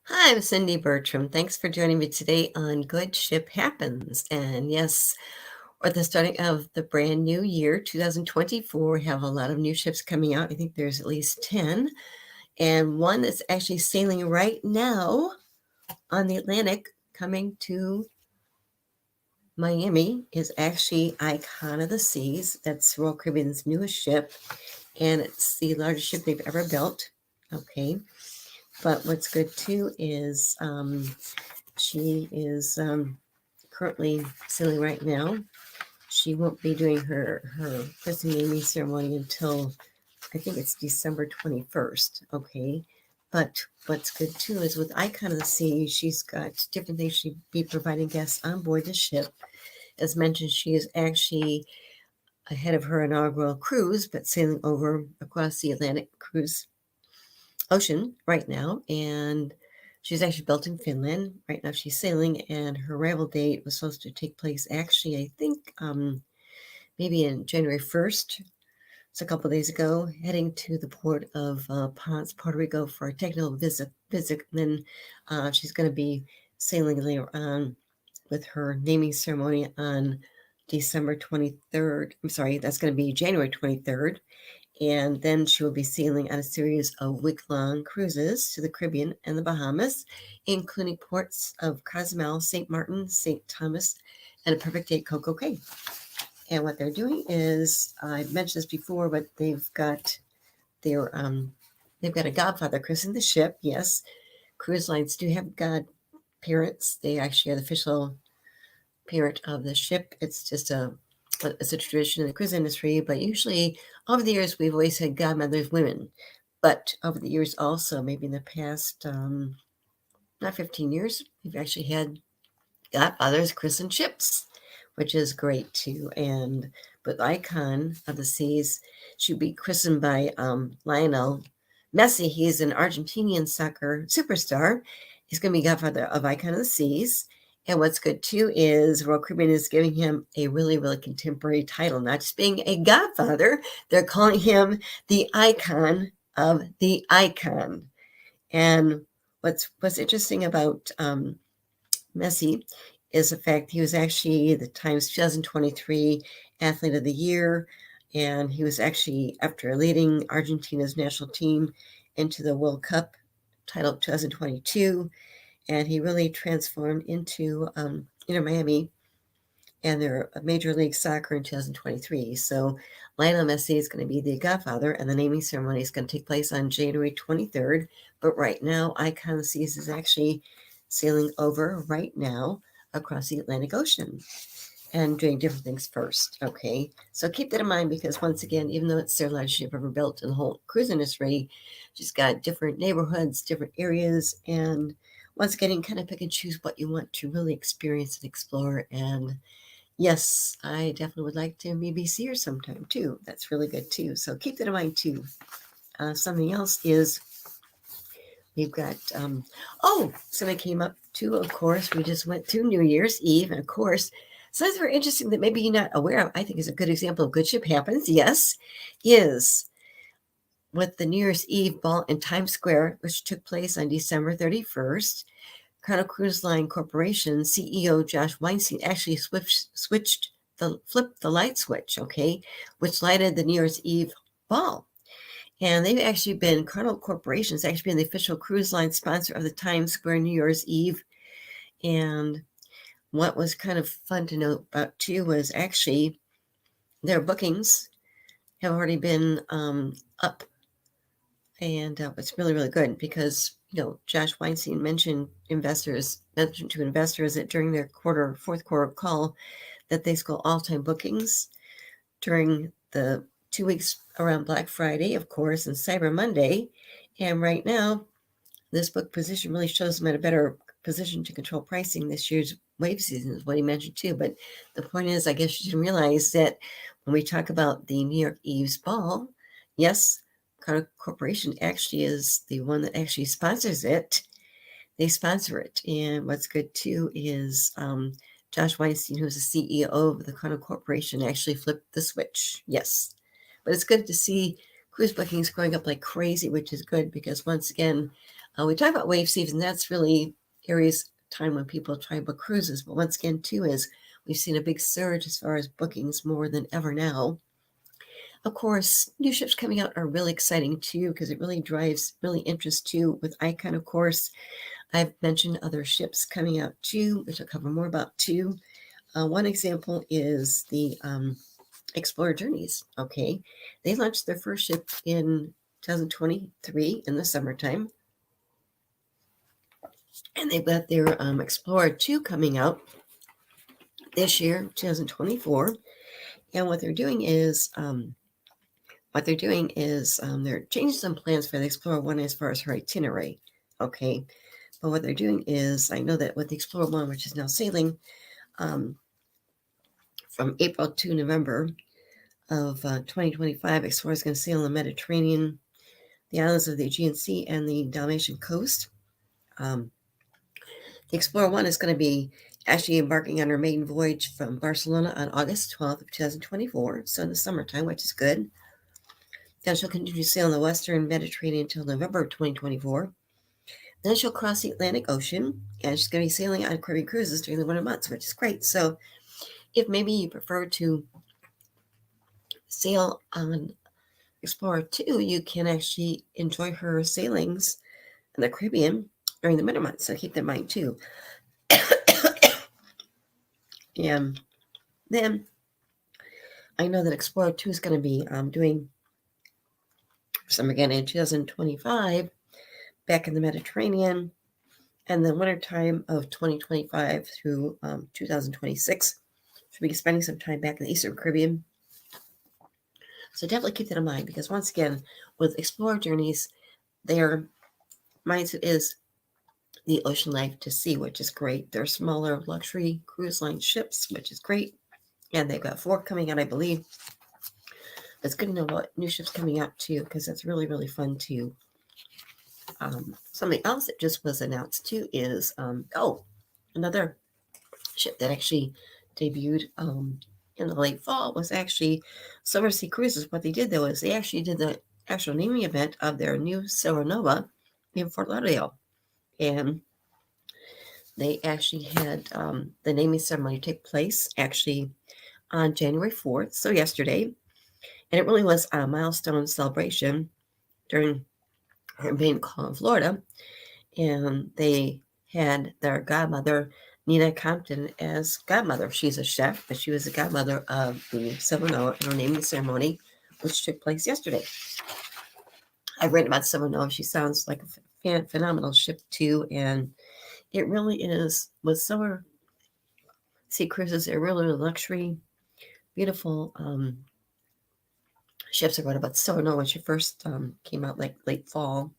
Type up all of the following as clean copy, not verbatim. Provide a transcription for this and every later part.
Hi, I'm Cindy Bertram. Thanks for joining me today on Good Ship Happens. And yes, at the starting of the brand new year, 2024, we have a lot of new ships coming out. I think there's at least 10. And one that's actually sailing right now on the Atlantic coming to Miami is actually Icon of the Seas. That's Royal Caribbean's newest ship, and it's the largest ship they've ever built. Okay. But what's good too is she is currently sailing right now. She won't be doing her christening naming ceremony until I think it's December 21st. Okay. But what's good too is with Icon of the Sea, she's got different things she'd be providing guests on board the ship. As mentioned, she is actually ahead of her inaugural cruise, but sailing over across the Atlantic cruise ocean right now. And she's actually built in Finland. Right now she's sailing, and her arrival date was supposed to take place actually, I think, maybe in January 1st. It's a couple of days ago, heading to the port of Ponce, Puerto Rico for a technical visit. And then she's going to be sailing later on with her naming ceremony on December 23rd. I'm sorry, that's going to be January 23rd. And then she will be sailing on a series of week-long cruises to the Caribbean and the Bahamas, including ports of Cozumel, St. Martin, St. Thomas, and a perfect day, Coco Cay. And what they're doing is, I mentioned this before, but they've got a godfather christening the ship. Yes, cruise lines do have godparents. They actually are the official parent of the ship. It's a tradition in the cruise industry, but usually over the years we've always had godmothers women. But over the years also, maybe in the past not 15 years, we've actually had godfathers christen ships, which is great too. And but Icon of the Seas should be christened by Lionel Messi. He's an Argentinian soccer superstar. He's going to be godfather of Icon of the Seas. And what's good too is Royal Caribbean is giving him a really, really contemporary title, not just being a godfather. They're calling him the icon of the icon. And what's interesting about Messi is the fact he was actually the Times 2023 Athlete of the Year, and he was actually, after leading Argentina's national team into the World Cup title 2022, and he really transformed into Inter Miami and their Major League Soccer in 2023. So Lionel Messi is going to be the godfather, and the naming ceremony is going to take place on January 23rd. But right now, Icon Seas is actually sailing over right now across the Atlantic Ocean and doing different things first. Okay, so keep that in mind, because once again, even though it's their largest ship ever built in the whole cruise industry, she's got different neighborhoods, different areas, and once again, you can kind of pick and choose what you want to really experience and explore. And yes, I definitely would like to maybe see her sometime too. That's really good too. So keep that in mind too. Something else is we've got, something came up too, of course. We just went through New Year's Eve, and of course, something very interesting that maybe you're not aware of, I think is a good example of Good Ship Happens, yes, is with the New Year's Eve ball in Times Square, which took place on December 31st. Carnival Cruise Line Corporation CEO Josh Weinstein actually flipped the light switch, okay, which lighted the New Year's Eve ball. And they've actually been, Carnival Corporation has actually been the official cruise line sponsor of the Times Square New Year's Eve. And what was kind of fun to note about too was actually their bookings have already been up. And it's really, really good because, Josh Weinstein mentioned to investors that during their fourth quarter call, that they saw all-time bookings during the 2 weeks around Black Friday, of course, and Cyber Monday. And right now, this book position really shows them at a better position to control pricing this year's wave season, is what he mentioned too. But the point is, I guess you didn't realize that when we talk about the New York Eve's ball, yes, Carnival Corporation actually is the one that actually sponsors it. They sponsor it. And what's good too is Josh Weinstein, who's the CEO of the Carnival Corporation, actually flipped the switch. Yes. But it's good to see cruise bookings going up like crazy, which is good because once again, We talk about wave season. That's really Aries time when people try to book cruises. But once again, too, is we've seen a big surge as far as bookings more than ever now. Of course, new ships coming out are really exciting too because it really drives really interest too. With Icon, of course, I've mentioned other ships coming out too, which I'll cover more about too. One example is the Explorer Journeys. Okay, they launched their first ship in 2023 in the summertime, and they've got their Explorer 2 coming out this year, 2024. And what they're doing is they're changing some plans for the Explorer 1 as far as her itinerary. Okay, but what they're doing is, I know that with the Explorer 1, which is now sailing from April to November of 2025, Explorer is going to sail in the Mediterranean, the islands of the Aegean Sea, and the Dalmatian coast. The Explorer 1 is going to be actually embarking on her maiden voyage from Barcelona on August 12th of 2024, so in the summertime, which is good. Then she'll continue to sail in the Western Mediterranean until November of 2024. Then she'll cross the Atlantic Ocean, and she's going to be sailing on Caribbean cruises during the winter months, which is great. So if maybe you prefer to sail on Explorer 2, you can actually enjoy her sailings in the Caribbean during the winter months. So keep that in mind too. And then I know that Explorer 2 is going to be doing some again in 2025 back in the Mediterranean, and the wintertime of 2025 through 2026. Should be spending some time back in the Eastern Caribbean. So definitely keep that in mind, because once again, with Explorer Journeys, their mindset is the ocean life to sea, which is great. They're smaller luxury cruise line ships, which is great. And they've got 4 coming out, I believe. It's good to know about new ships coming out too, because that's really, really fun too. Something else that just was announced too is another ship that actually debuted in the late fall was actually Silversea Cruises. What they did though is they actually did the actual naming event of their new Silver Nova in Fort Lauderdale, and they actually had the naming ceremony take place actually on January 4th, so yesterday, and it really was a milestone celebration during her main call in Florida. And they had their godmother, Nina Compton, as godmother. She's a chef, but she was the godmother of the Silver Nova in her naming ceremony, which took place yesterday. I've written about Silver Nova. She sounds like a phenomenal ship too, and it really is. With Silversea Cruises, they're really luxury, beautiful ships. I wrote about Silver Nova when she first came out, like late fall.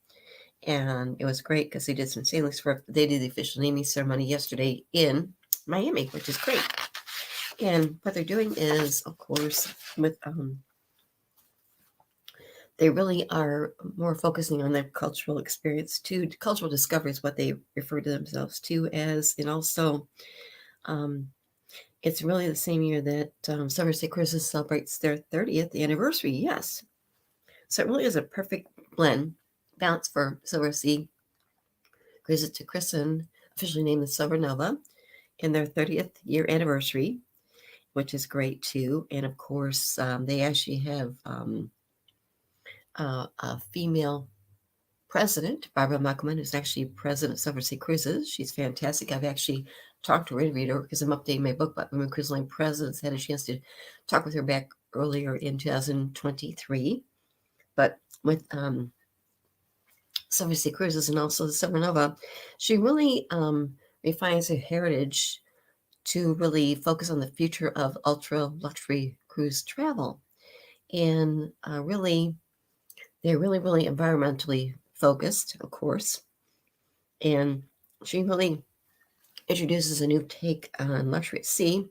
And it was great because they did some sailings they did the official naming ceremony yesterday in Miami, which is great. And what they're doing is, of course, with they really are more focusing on their cultural experience too. Cultural discovery is what they refer to themselves to as, and also it's really the same year that Silversea Cruises celebrates their 30th anniversary. Yes, so it really is a perfect balance for Silversea Cruises to christen, officially named the Silver Nova, in their 30th year anniversary, which is great too. And of course, they actually have a female president, Barbara Muckelman, who's actually president of Silversea Cruises. She's fantastic. I've actually talked to her, interviewed her, because I'm updating my book about women cruise line presidents. I had a chance to talk with her back earlier in 2023. But with Silversea Cruises and also the Silver Nova, she really refines her heritage to really focus on the future of ultra luxury cruise travel. And they're really, really environmentally focused, of course. And she really introduces a new take on luxury at sea.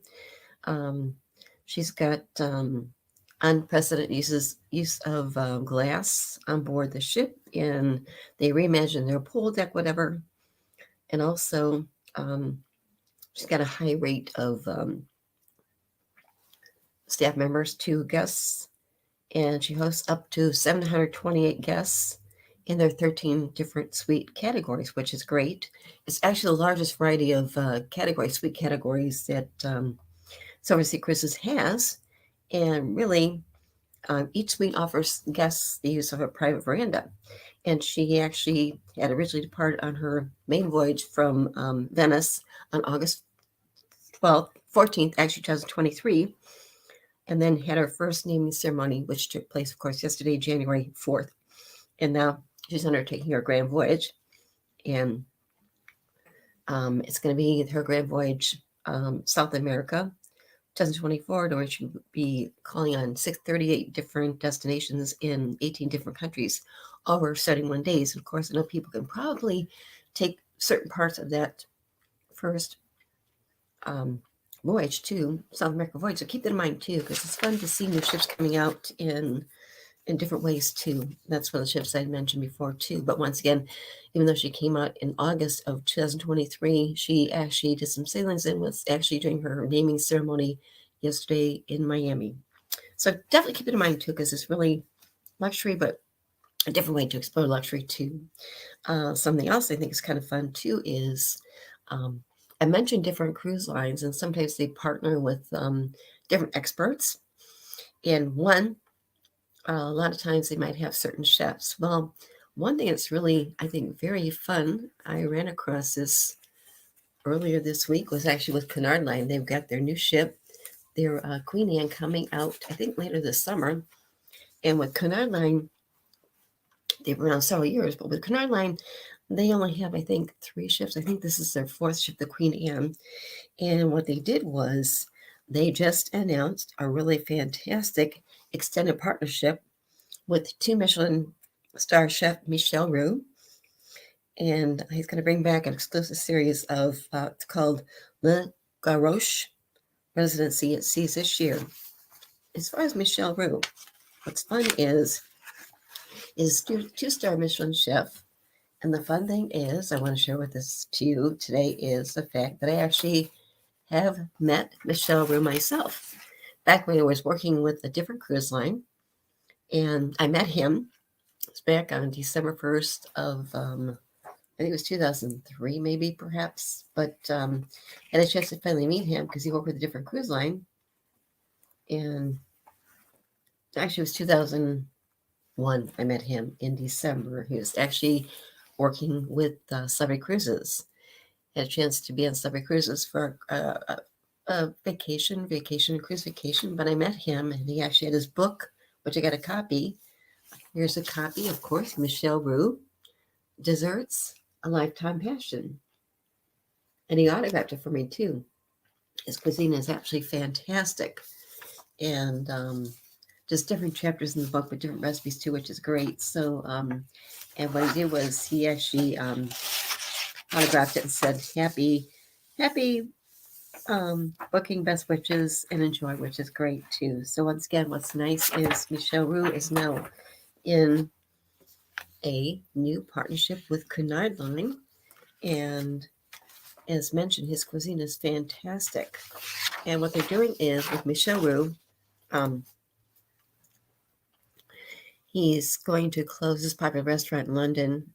She's got unprecedented use of glass on board the ship, and they reimagine their pool deck, whatever. And also, she's got a high rate of staff members, 2 guests, and she hosts up to 728 guests And there are 13 different suite categories, which is great. It's actually the largest variety of suite categories that Silversea Cruises has. And really, each suite offers guests the use of a private veranda. And she actually had originally departed on her main voyage from Venice on August 12th, 14th, actually 2023, and then had her first naming ceremony, which took place, of course, yesterday, January 4th. And now she's undertaking her grand voyage. And it's going to be her grand voyage, South America, 2024, to where she'll be calling on 638 different destinations in 18 different countries over 71 days. Of course, I know people can probably take certain parts of that first voyage to South America voyage. So keep that in mind too, because it's fun to see new ships coming out in different ways too. That's one of the ships I mentioned before too. But once again, even though she came out in August of 2023, she actually did some sailings and was actually doing her naming ceremony yesterday in Miami. So definitely keep it in mind too, because it's really luxury, but a different way to explore luxury too. Something else I think is kind of fun too is I mentioned different cruise lines, and sometimes they partner with different experts. And one, a lot of times they might have certain chefs. Well, one thing that's really, I think, very fun, I ran across this earlier this week, was actually with Cunard Line. They've got their new ship, their Queen Anne, coming out, I think, later this summer. And with Cunard Line, they've been around several years, but with Cunard Line, they only have, I think, 3 ships. I think this is their 4th ship, the Queen Anne. And what they did was they just announced a really fantastic extended partnership with 2 Michelin star chef Michel Roux. And he's going to bring back an exclusive series of, it's called Le Garroche Residency at Seas this year. As far as Michel Roux, what's fun is 2-star Michelin chef. And the fun thing is, I want to share with this to you today, is the fact that I actually have met Michel Roux myself back when I was working with a different cruise line. And I met him. It was back on December 1st of, I think it was 2003, maybe, perhaps. But had a chance to finally meet him because he worked with a different cruise line. And actually, it was 2001. I met him in December. He was actually working with Celebrity Cruises. Had a chance to be on Celebrity Cruises for a cruise vacation. But I met him, and he actually had his book, which I got a copy. Here's a copy, of course, Michel Roux, Desserts, A Lifetime Passion. And he autographed it for me, too. His cuisine is actually fantastic. And just different chapters in the book with different recipes, too, which is great. So, and what he did was he actually autographed it and said, happy booking, best wishes, and enjoy, which is great, too. So once again, what's nice is Michel Roux is now in a new partnership with Cunard Line. And as mentioned, his cuisine is fantastic. And what they're doing is, with Michel Roux, he's going to close this popular restaurant in London,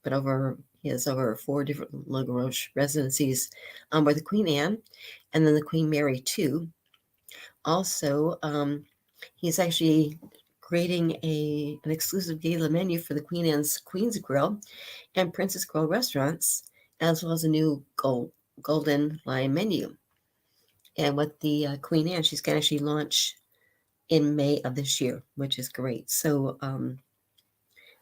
but he has over 4 different Le Garroche residencies, with the Queen Anne and then the Queen Mary too. Also, he's actually creating an exclusive gala menu for the Queen Anne's Queen's Grill and Princess Grill restaurants, as well as a new Golden Lion menu. And with the Queen Anne, she's going to actually launch in May of this year, which is great. So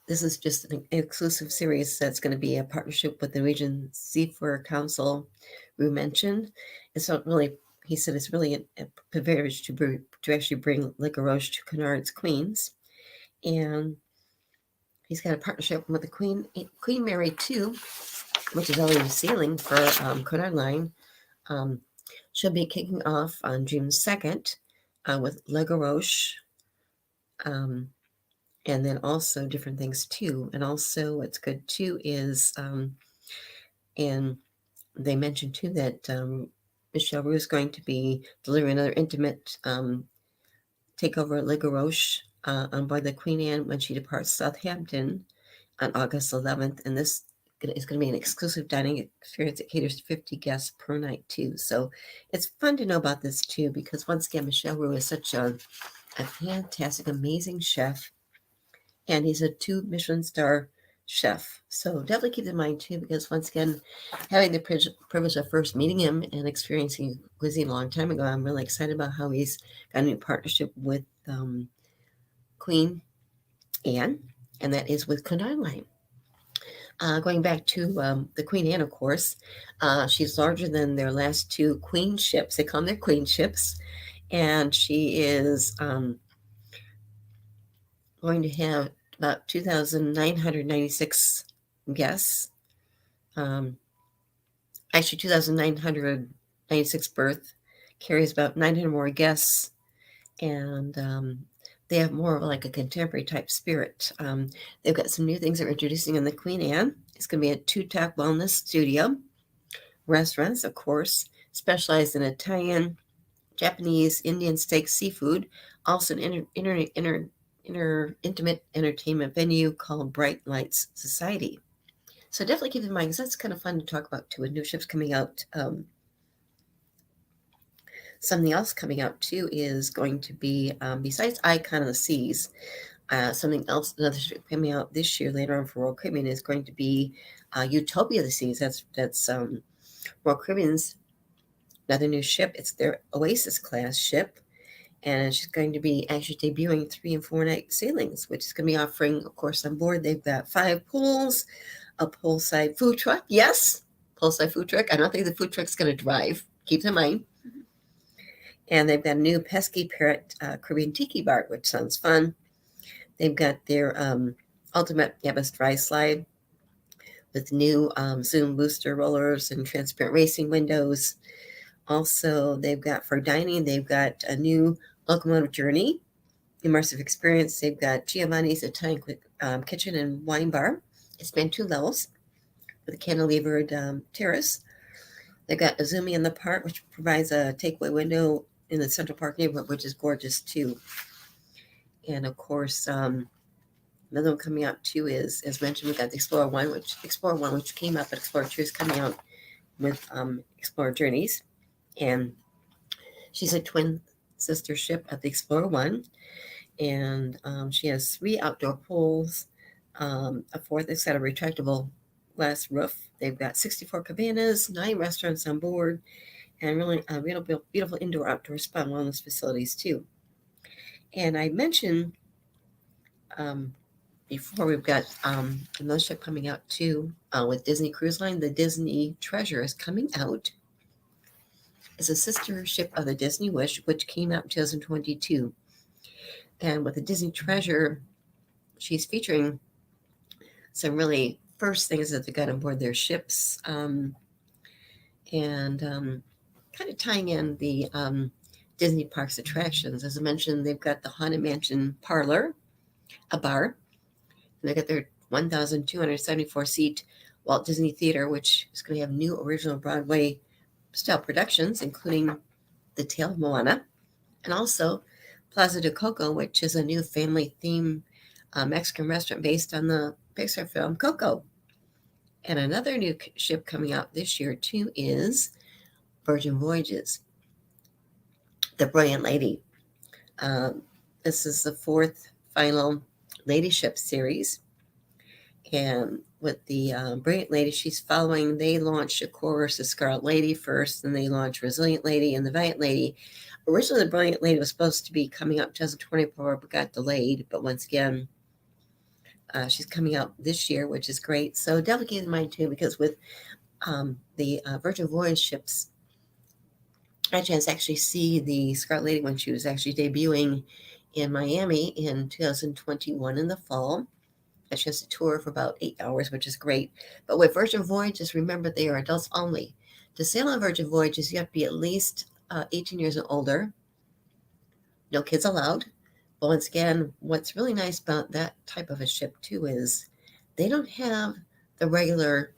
this is just an exclusive series that's going to be a partnership with the Norwegian Seafarer Council, Roux mentioned. It's not really, he said, it's really a privilege to actually bring Le Garroche to Cunard's Queens. And he's got a partnership with the Queen Mary too, which is already sailing for Cunard Line. She'll be kicking off on June 2nd with Le Garroche, and then also different things too. And also what's good too is, and they mentioned too that Michel Roux is going to be delivering another intimate takeover at Le Garroche on board the Queen Anne when she departs Southampton on August 11th, and this is going to be an exclusive dining experience that caters to 50 guests per night too. So it's fun to know about this too, because once again, Michel Roux is such a fantastic, amazing chef, and he's a 2 Michelin star chef. So definitely keep in mind too, because once again, having the privilege of first meeting him and experiencing cuisine a long time ago, I'm really excited about how he's got a new partnership with Queen Anne, and that is with Conard Line. Going back to the Queen Anne, of course, she's larger than their last 2 queen ships. They call them their queen ships, and she is going to have about 2,996 guests. Actually, 2,996 berth, carries about 900 more guests, and they have more of like a contemporary type spirit. They've got some new things they're introducing in the Queen Anne. It's going to be a 2-tack wellness studio. Restaurants, of course, specialized in Italian, Japanese, Indian steak, seafood. Also an intimate entertainment venue called Bright Lights Society. So definitely keep in mind, because that's kind of fun to talk about too, with new ships coming out. Something else coming out too is going to be, besides Icon of the Seas, something else, another ship coming out this year later on for Royal Caribbean is going to be Utopia of the Seas. That's Royal Caribbean's another new ship. It's their Oasis class ship, and it's going to be actually debuting 3 and 4 night sailings, which is going to be offering, of course, on board. They've got 5 pools, a poolside food truck. Yes, poolside food truck. I don't think the food truck's going to drive. Keep in mind. And they've got a new Pesky Parrot Caribbean Tiki Bar, which sounds fun. They've got their Ultimate Yabas Dry Slide with new Zoom booster rollers and transparent racing windows. Also, they've got for dining, they've got a new Locomotive Journey immersive experience. They've got Giovanni's Italian Kitchen and Wine Bar. It's been 2 levels with a cantilevered terrace. They've got Azumi in the Park, which provides a takeaway window in the Central Park neighborhood, which is gorgeous too. And of course, another one coming out too is, as mentioned, we've got the Explorer 1, which came out, but Explorer 2 is coming out with Explorer Journeys. And she's a twin sister ship of the Explorer 1. And she has 3 outdoor pools, a 4th that's got a retractable glass roof. They've got 64 cabanas, 9 restaurants on board, and really beautiful indoor-outdoor spa and wellness facilities too. And I mentioned before, we've got another ship coming out too with Disney Cruise Line. The Disney Treasure is coming out. It's a sister ship of the Disney Wish, which came out in 2022. And with the Disney Treasure, she's featuring some really first things that they got on board their ships, and kind of tying in the Disney Parks attractions. As I mentioned, they've got the Haunted Mansion Parlor, a bar. And they got their 1,274 seat Walt Disney Theater, which is going to have new original Broadway style productions, including The Tale of Moana, and also Plaza de Coco, which is a new family theme Mexican restaurant based on the Pixar film Coco. And another new ship coming out this year too is Virgin Voyages, the Brilliant Lady. This is the 4th final Lady Ship series. And with the Brilliant Lady, she's following, they launched, of course, the Scarlet Lady first, and they launched Resilient Lady and the Valiant Lady. Originally, the Brilliant Lady was supposed to be coming out in 2024, but got delayed. But once again, she's coming out this year, which is great. So definitely keep in mind too, because with the Virgin Voyage ships, I had a chance to actually see the Scarlet Lady when she was actually debuting in Miami in 2021 in the fall. It's just a tour for about 8 hours, which is great. But with Virgin Voyages, remember they are adults only. To sail on Virgin Voyages, you have to be at least 18 years and older. No kids allowed. But once again, what's really nice about that type of a ship too is they don't have the regular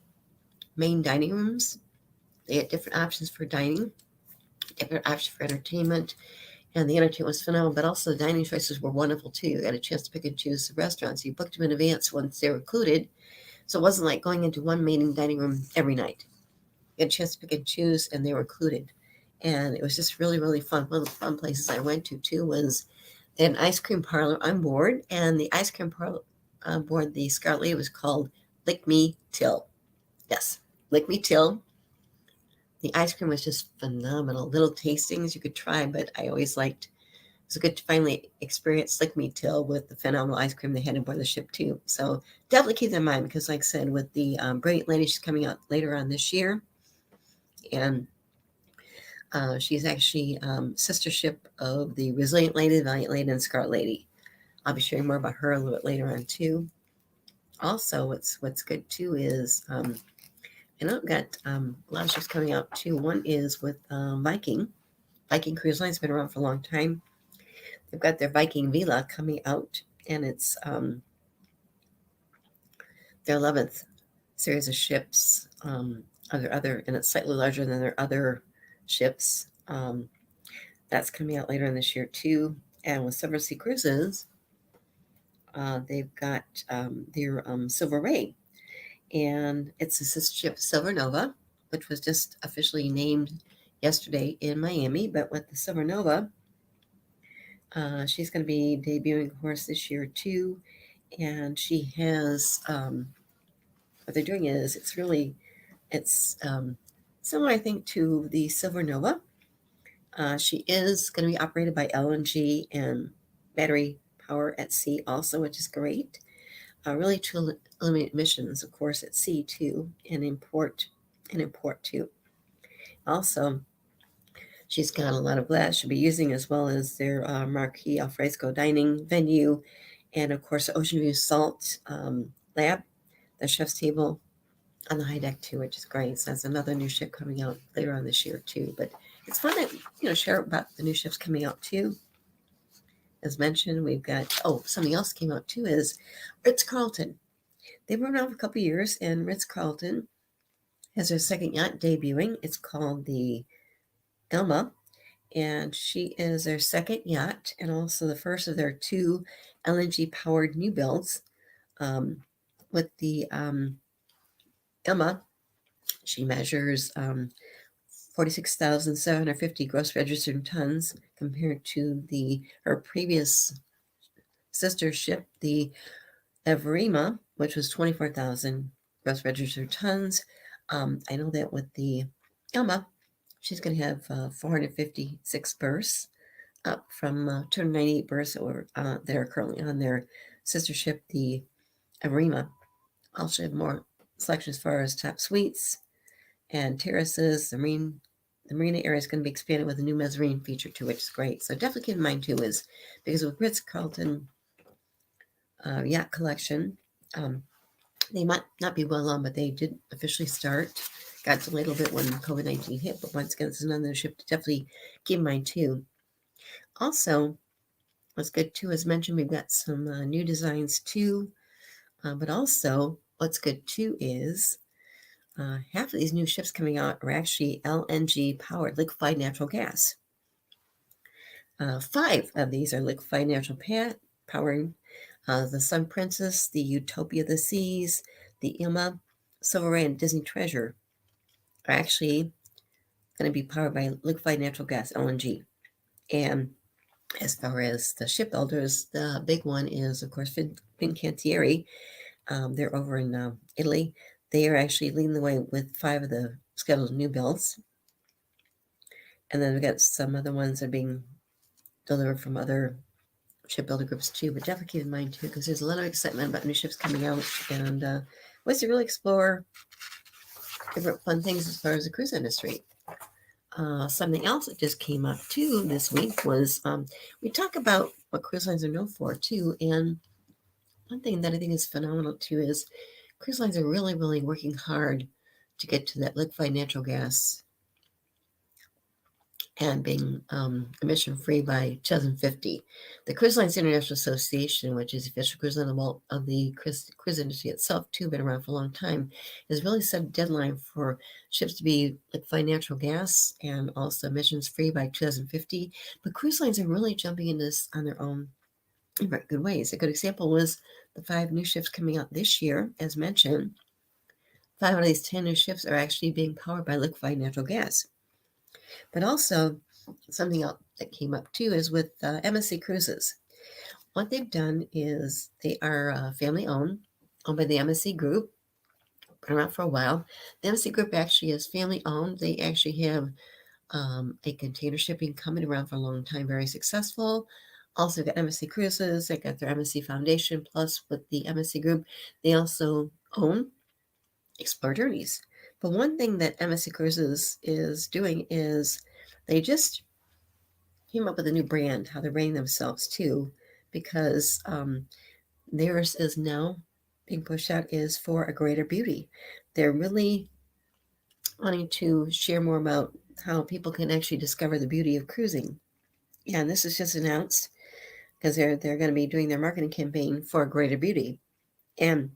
main dining rooms. They have different options for dining, different options for entertainment. and the entertainment was phenomenal, but also the dining choices were wonderful too. You got a chance to pick and choose the restaurants. You booked them in advance once they were included, so it wasn't like going into one main dining room every night. You had a chance to pick and choose, and they were included. And it was just really, really fun. One of the fun places I went to too was an ice cream parlor on board, and the ice cream parlor on board the Scarlet Lady was called Lick Me Till. Yes, Lick Me Till. The ice cream was just phenomenal. Little tastings you could try, but I always liked it was good to finally experience Lick Me Till with the phenomenal ice cream they had aboard the ship too. So definitely keep that in mind because, like I said, with the Brilliant Lady, she's coming out later on this year, and she's actually sister ship of the Resilient Lady, the Valiant Lady, and Scarlet Lady. I'll be sharing more about her a little bit later on too. Also, what's good too is I know I've got a lot of ships coming out too. One is with Viking. Viking Cruise Line's been around for a long time. They've got their Viking Vela coming out, and it's their 11th series of ships. And it's slightly larger than their other ships. That's coming out later in this year too. And with Silver Sea Cruises, they've got their Silver Ray, and it's a sister ship Silver Nova, which was just officially named yesterday in Miami. But with the Silver Nova, she's going to be debuting, of course, this year too. And she has what they're doing is it's similar, I think, to the Silver Nova. She is going to be operated by LNG and battery power at sea, also, which is great. Really to eliminate emissions, of course, at sea too, and import too. Also, she's got a lot of glass she'll be using, as well as their marquee alfresco dining venue, and of course, the Ocean View Salt Lab, the chef's table on the high deck too, which is great. So that's another new ship coming out later on this year too. But it's fun to share about the new ships coming out too. As mentioned, we've got something else came out too is Ritz Carlton. They've been around for a couple years, and Ritz Carlton has their second yacht debuting. It's called the Elma, and she is their second yacht and also the first of their two LNG powered new builds. With the Elma, she measures 46,750 gross registered tons compared to her previous sister ship, the Everima, which was 24,000 gross registered tons. I know that with the Elma, she's going to have 456 berths, up from 298 berths that are currently on their sister ship, the Everima. Also have more selection as far as top suites and terraces. The marina area is going to be expanded with a new mezzanine feature too, which is great. So definitely keep in mind too is because with Ritz Carlton yacht collection, they might not be well on, but they did officially start. Got delayed a little bit when COVID-19 hit, but once again, it's another ship to definitely keep in mind too. Also, what's good too, as mentioned, we've got some new designs too. But also, what's good too is half of these new ships coming out are actually LNG powered, liquefied natural gas. 5 of these are liquefied natural powering the Sun Princess, the Utopia of the Seas, the Ilma, Silver Ray, and Disney Treasure are actually going to be powered by liquefied natural gas, LNG. And as far as the shipbuilders, the big one is, of course, Fincantieri. They're over in Italy. They are actually leading the way with 5 of the scheduled new builds. And then we've got some other ones that are being delivered from other shipbuilder groups too, but definitely keep in mind too, because there's a lot of excitement about new ships coming out, and ways to really explore different fun things as far as the cruise industry. Something else that just came up too this week was we talk about what cruise lines are known for too, and one thing that I think is phenomenal too is cruise lines are really, really working hard to get to that liquefied natural gas and being emission free by 2050. The Cruise Lines International Association, which is the official cruise line of the cruise industry itself, too, been around for a long time, has really set a deadline for ships to be liquefied natural gas and also emissions free by 2050. But cruise lines are really jumping into this on their own in very good ways. A good example was the 5 new ships coming out this year, as mentioned. 5 out of these 10 new ships are actually being powered by liquefied natural gas. But also, something else that came up too is with MSC Cruises. What they've done is they are family owned by the MSC Group. Been around for a while. The MSC Group actually is family owned. They actually have a container shipping company around for a long time, very successful. Also got MSC Cruises. They got their MSC Foundation. Plus, with the MSC Group, they also own Explore Journeys. But one thing that MSC Cruises is doing is they just came up with a new brand, how they're branding themselves too, because theirs is now being pushed out is for a greater beauty. They're really wanting to share more about how people can actually discover the beauty of cruising. Yeah, and this is just announced because they're going to be doing their marketing campaign for greater beauty. And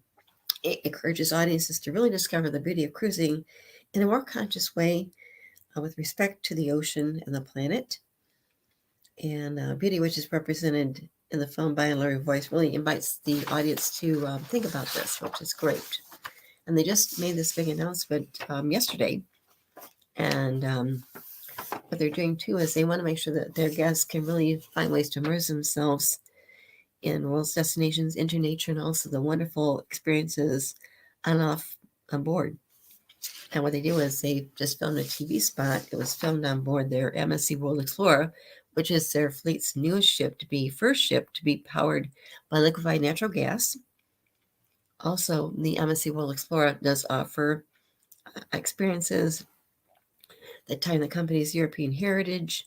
it encourages audiences to really discover the beauty of cruising in a more conscious way with respect to the ocean and the planet. And beauty, which is represented in the film by Larry Voice, really invites the audience to think about this, which is great. And they just made this big announcement yesterday. And what they're doing too is they want to make sure that their guests can really find ways to immerse themselves in world's destinations, into nature, and also the wonderful experiences on and off on board. And what they do is they just filmed a TV spot. It was filmed on board their MSC World Explorer, which is their fleet's newest ship to be first ship to be powered by liquefied natural gas. Also, the MSC World Explorer does offer experiences that tie in the company's European heritage.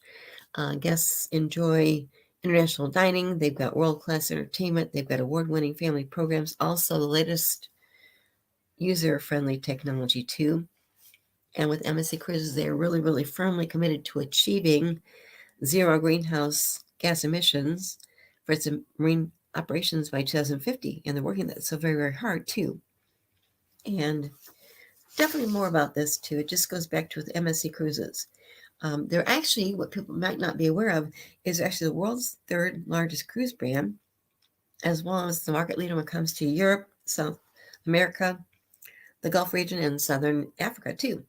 Guests enjoy international dining. They've got world-class entertainment. They've got award-winning family programs. Also, the latest user-friendly technology too. And with MSC Cruises, they're really, really firmly committed to achieving zero greenhouse gas emissions for its marine operations by 2050. And they're working that so very, very hard too. And definitely more about this too. It just goes back to with MSC Cruises. They're actually, what people might not be aware of, is actually the world's 3rd largest cruise brand, as well as the market leader when it comes to Europe, South America, the Gulf region, and Southern Africa too.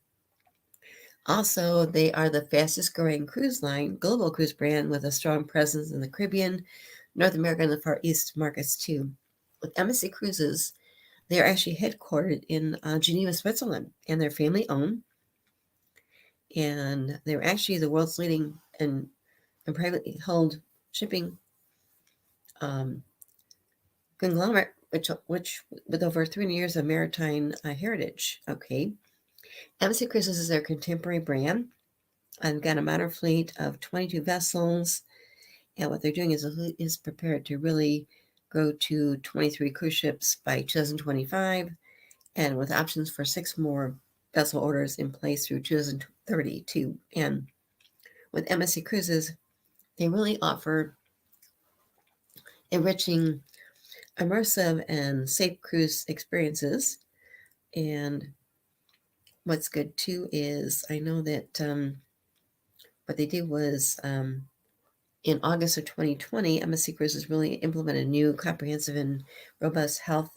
Also, they are the fastest growing cruise line, global cruise brand with a strong presence in the Caribbean, North America, and the Far East markets too. With MSC Cruises, they are actually headquartered in Geneva, Switzerland, and they're family owned. And they're actually the world's leading and privately held shipping conglomerate, which with over 300 years of maritime heritage. Okay, MSC Cruises is their contemporary brand. I've got a modern fleet of 22 vessels, and what they're doing is prepared to really go to 23 cruise ships by 2025, and with options for 6 more vessel orders in place through 2032. And with MSC Cruises, they really offer enriching, immersive, and safe cruise experiences. And what's good too is I know that what they did was in August of 2020, MSC Cruises really implemented a new comprehensive and robust health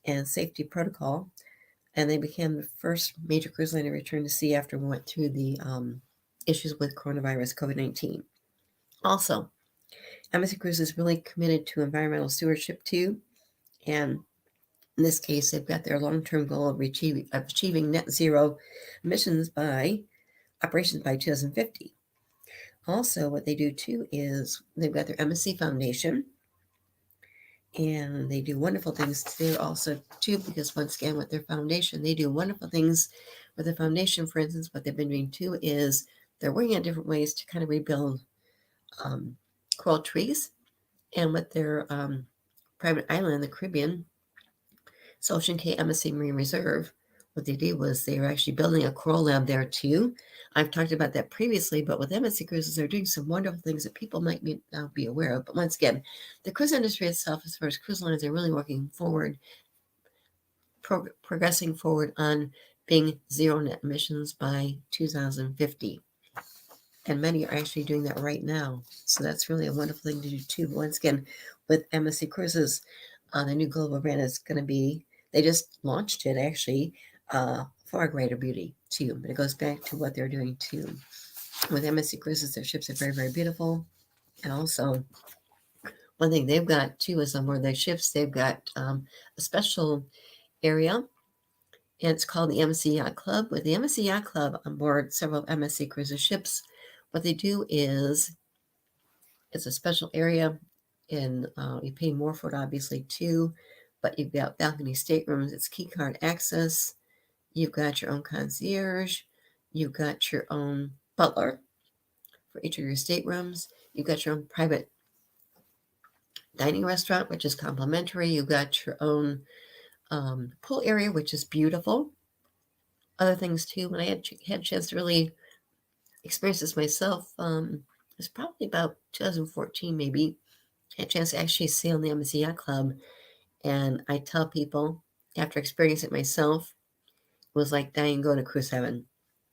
and safety protocol, and they became the first major cruise line to return to sea after we went through the issues with coronavirus COVID-19. Also, MSC Cruises is really committed to environmental stewardship too, and in this case, they've got their long-term goal of achieving net zero emissions by operations by 2050. Also, what they do too is they've got their MSC Foundation, and they do wonderful things there also too, because once again, with their foundation, they do wonderful things with the foundation. For instance, what they've been doing too is they're working on different ways to kind of rebuild coral trees, and with their private island in the Caribbean, it's Ocean Cay MSC Marine Reserve, what they did was they were actually building a coral lab there too. I've talked about that previously, but with MSC Cruises, they're doing some wonderful things that people might not be aware of. But once again, the cruise industry itself, as far as cruise lines, are really working forward, progressing forward on being zero net emissions by 2050. And many are actually doing that right now. So that's really a wonderful thing to do too. Once again, with MSC Cruises, the new global brand is going to be, they just launched it actually, Far Greater Beauty too. But it goes back to what they're doing too. With MSC Cruises, their ships are very, very beautiful. And also, one thing they've got too is on board their ships, they've got a special area, and it's called the MSC Yacht Club. With the MSC Yacht Club on board several MSC Cruises ships, what they do is it's a special area, and you pay more for it, obviously, too. But you've got balcony staterooms. It's key card access. You've got your own concierge. You've got your own butler for each of your staterooms. You've got your own private dining restaurant, which is complimentary. You've got your own pool area, which is beautiful. Other things, too, when I had a chance to really experience this myself, it was probably about 2014, maybe. I had a chance to actually sail in the MSC Yacht Club. And I tell people, after experiencing it myself, it was like dying going to cruise heaven.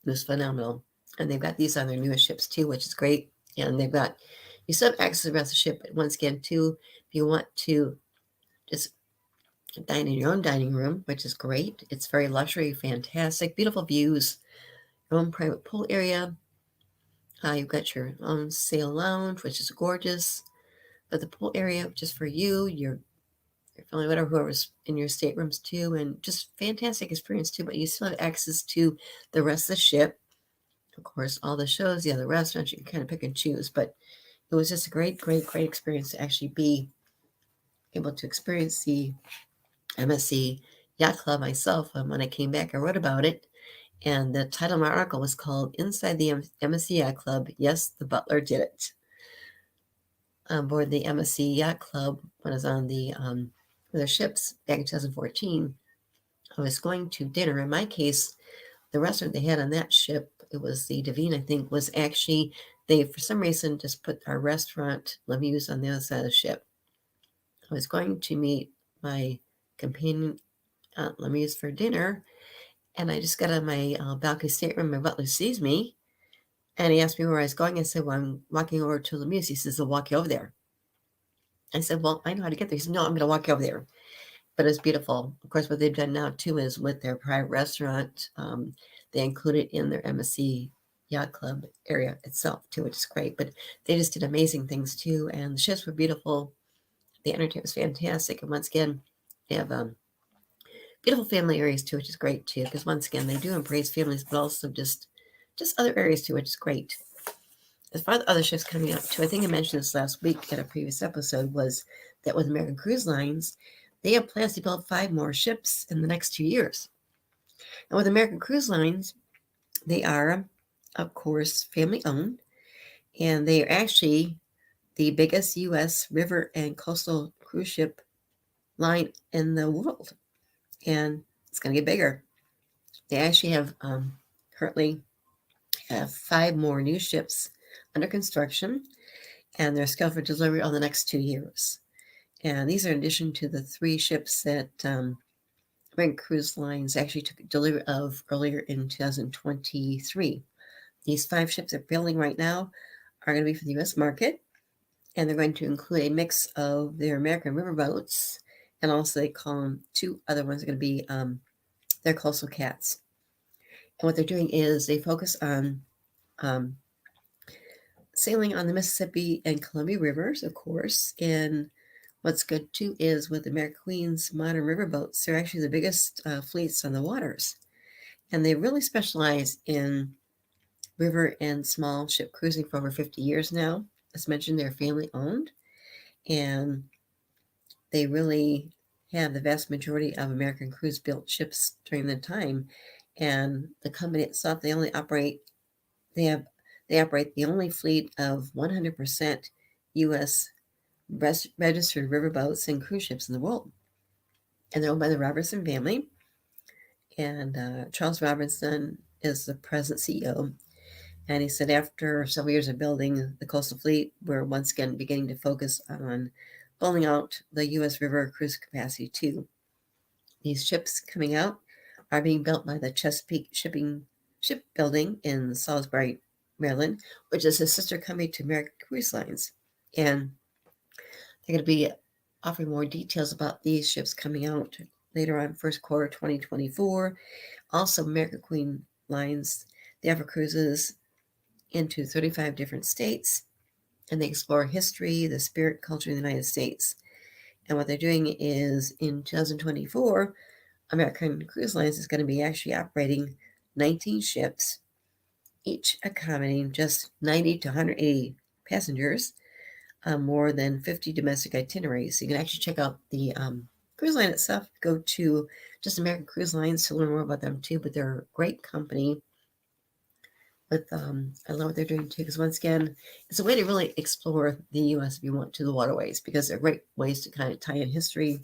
It was phenomenal. And they've got these on their newest ships too, which is great. And they've got, you still have access to the rest of the ship, but once again, too, if you want to just dine in your own dining room, which is great. It's very luxury, fantastic, beautiful views, your own private pool area. You've got your own sail lounge, which is gorgeous. But the pool area, just for you, your family, whatever, whoever's in your staterooms too, and just fantastic experience too. But you still have access to the rest of the ship. Of course, all the shows, the other restaurants, you can kind of pick and choose. But it was just a great, great, great experience to actually be able to experience the MSC Yacht Club myself. And when I came back, I wrote about it. And the title of my article was called Inside the MSC Yacht Club. Yes, the butler did it. On board the MSC Yacht Club, when I was on the ships back in 2014, I was going to dinner. In my case, the restaurant they had on that ship, it was the Divine, I think, was actually, they, for some reason, just put our restaurant, Lemieux, on the other side of the ship. I was going to meet my companion at Lemieux for dinner, and I just got on my balcony stateroom. My butler sees me, and he asked me where I was going. I said, well, I'm walking over to Lemieux. He says, I'll walk you over there. I said, well, I know how to get there. He said, no, I'm going to walk you over there. But it's beautiful. Of course, what they've done now, too, is with their private restaurant, they include it in their MSC Yacht Club area itself, too, which is great. But they just did amazing things, too. And the ships were beautiful. The entertainment was fantastic. And once again, they have beautiful family areas, too, which is great, too. Because once again, they do embrace families, but also just other areas, too, which is great. As far as other ships coming up, too, I think I mentioned this last week in a previous episode, was that with American Cruise Lines, they have plans to build 5 more ships in the next 2 years. And with American Cruise Lines, they are, of course, family owned, and they are actually the biggest U.S. river and coastal cruise ship line in the world. And it's going to get bigger. They actually have currently have 5 more new ships under construction, and they're scheduled for delivery on the next 2 years. And these are in addition to the 3 ships that American Cruise Lines actually took delivery of earlier in 2023. These 5 ships they're building right now are going to be for the U.S. market, and they're going to include a mix of their American riverboats, and also they call them 2 other ones are going to be their coastal cats. And what they're doing is they focus on sailing on the Mississippi and Columbia rivers, of course. And what's good too is with American Queen's modern riverboats, they're actually the biggest fleets on the waters. And they really specialize in river and small ship cruising for over 50 years now. As mentioned, they're family owned, and they really have the vast majority of American Cruise built ships during the time. And the company itself, they operate the only fleet of 100% U.S. registered riverboats and cruise ships in the world. And they're owned by the Robertson family. And Charles Robinson is the present CEO. And he said after several years of building the coastal fleet, we're once again beginning to focus on rolling out the U.S. river cruise capacity too. These ships coming out are being built by the Chesapeake Shipbuilding in Salisbury, Maryland, which is a sister company to American Cruise Lines. And they're going to be offering more details about these ships coming out later on, first quarter 2024. Also, American Queen Lines, they offer cruises into 35 different states, and they explore history, the spirit, culture of the United States. And what they're doing is in 2024, American Cruise Lines is going to be actually operating 19 ships, each accommodating just 90 to 180 passengers, more than 50 domestic itineraries. So you can actually check out the cruise line itself. Go to just American Cruise Lines to learn more about them too, but they're a great company. But I love what they're doing too, because once again, it's a way to really explore the U.S. if you want to the waterways, because they're great ways to kind of tie in history,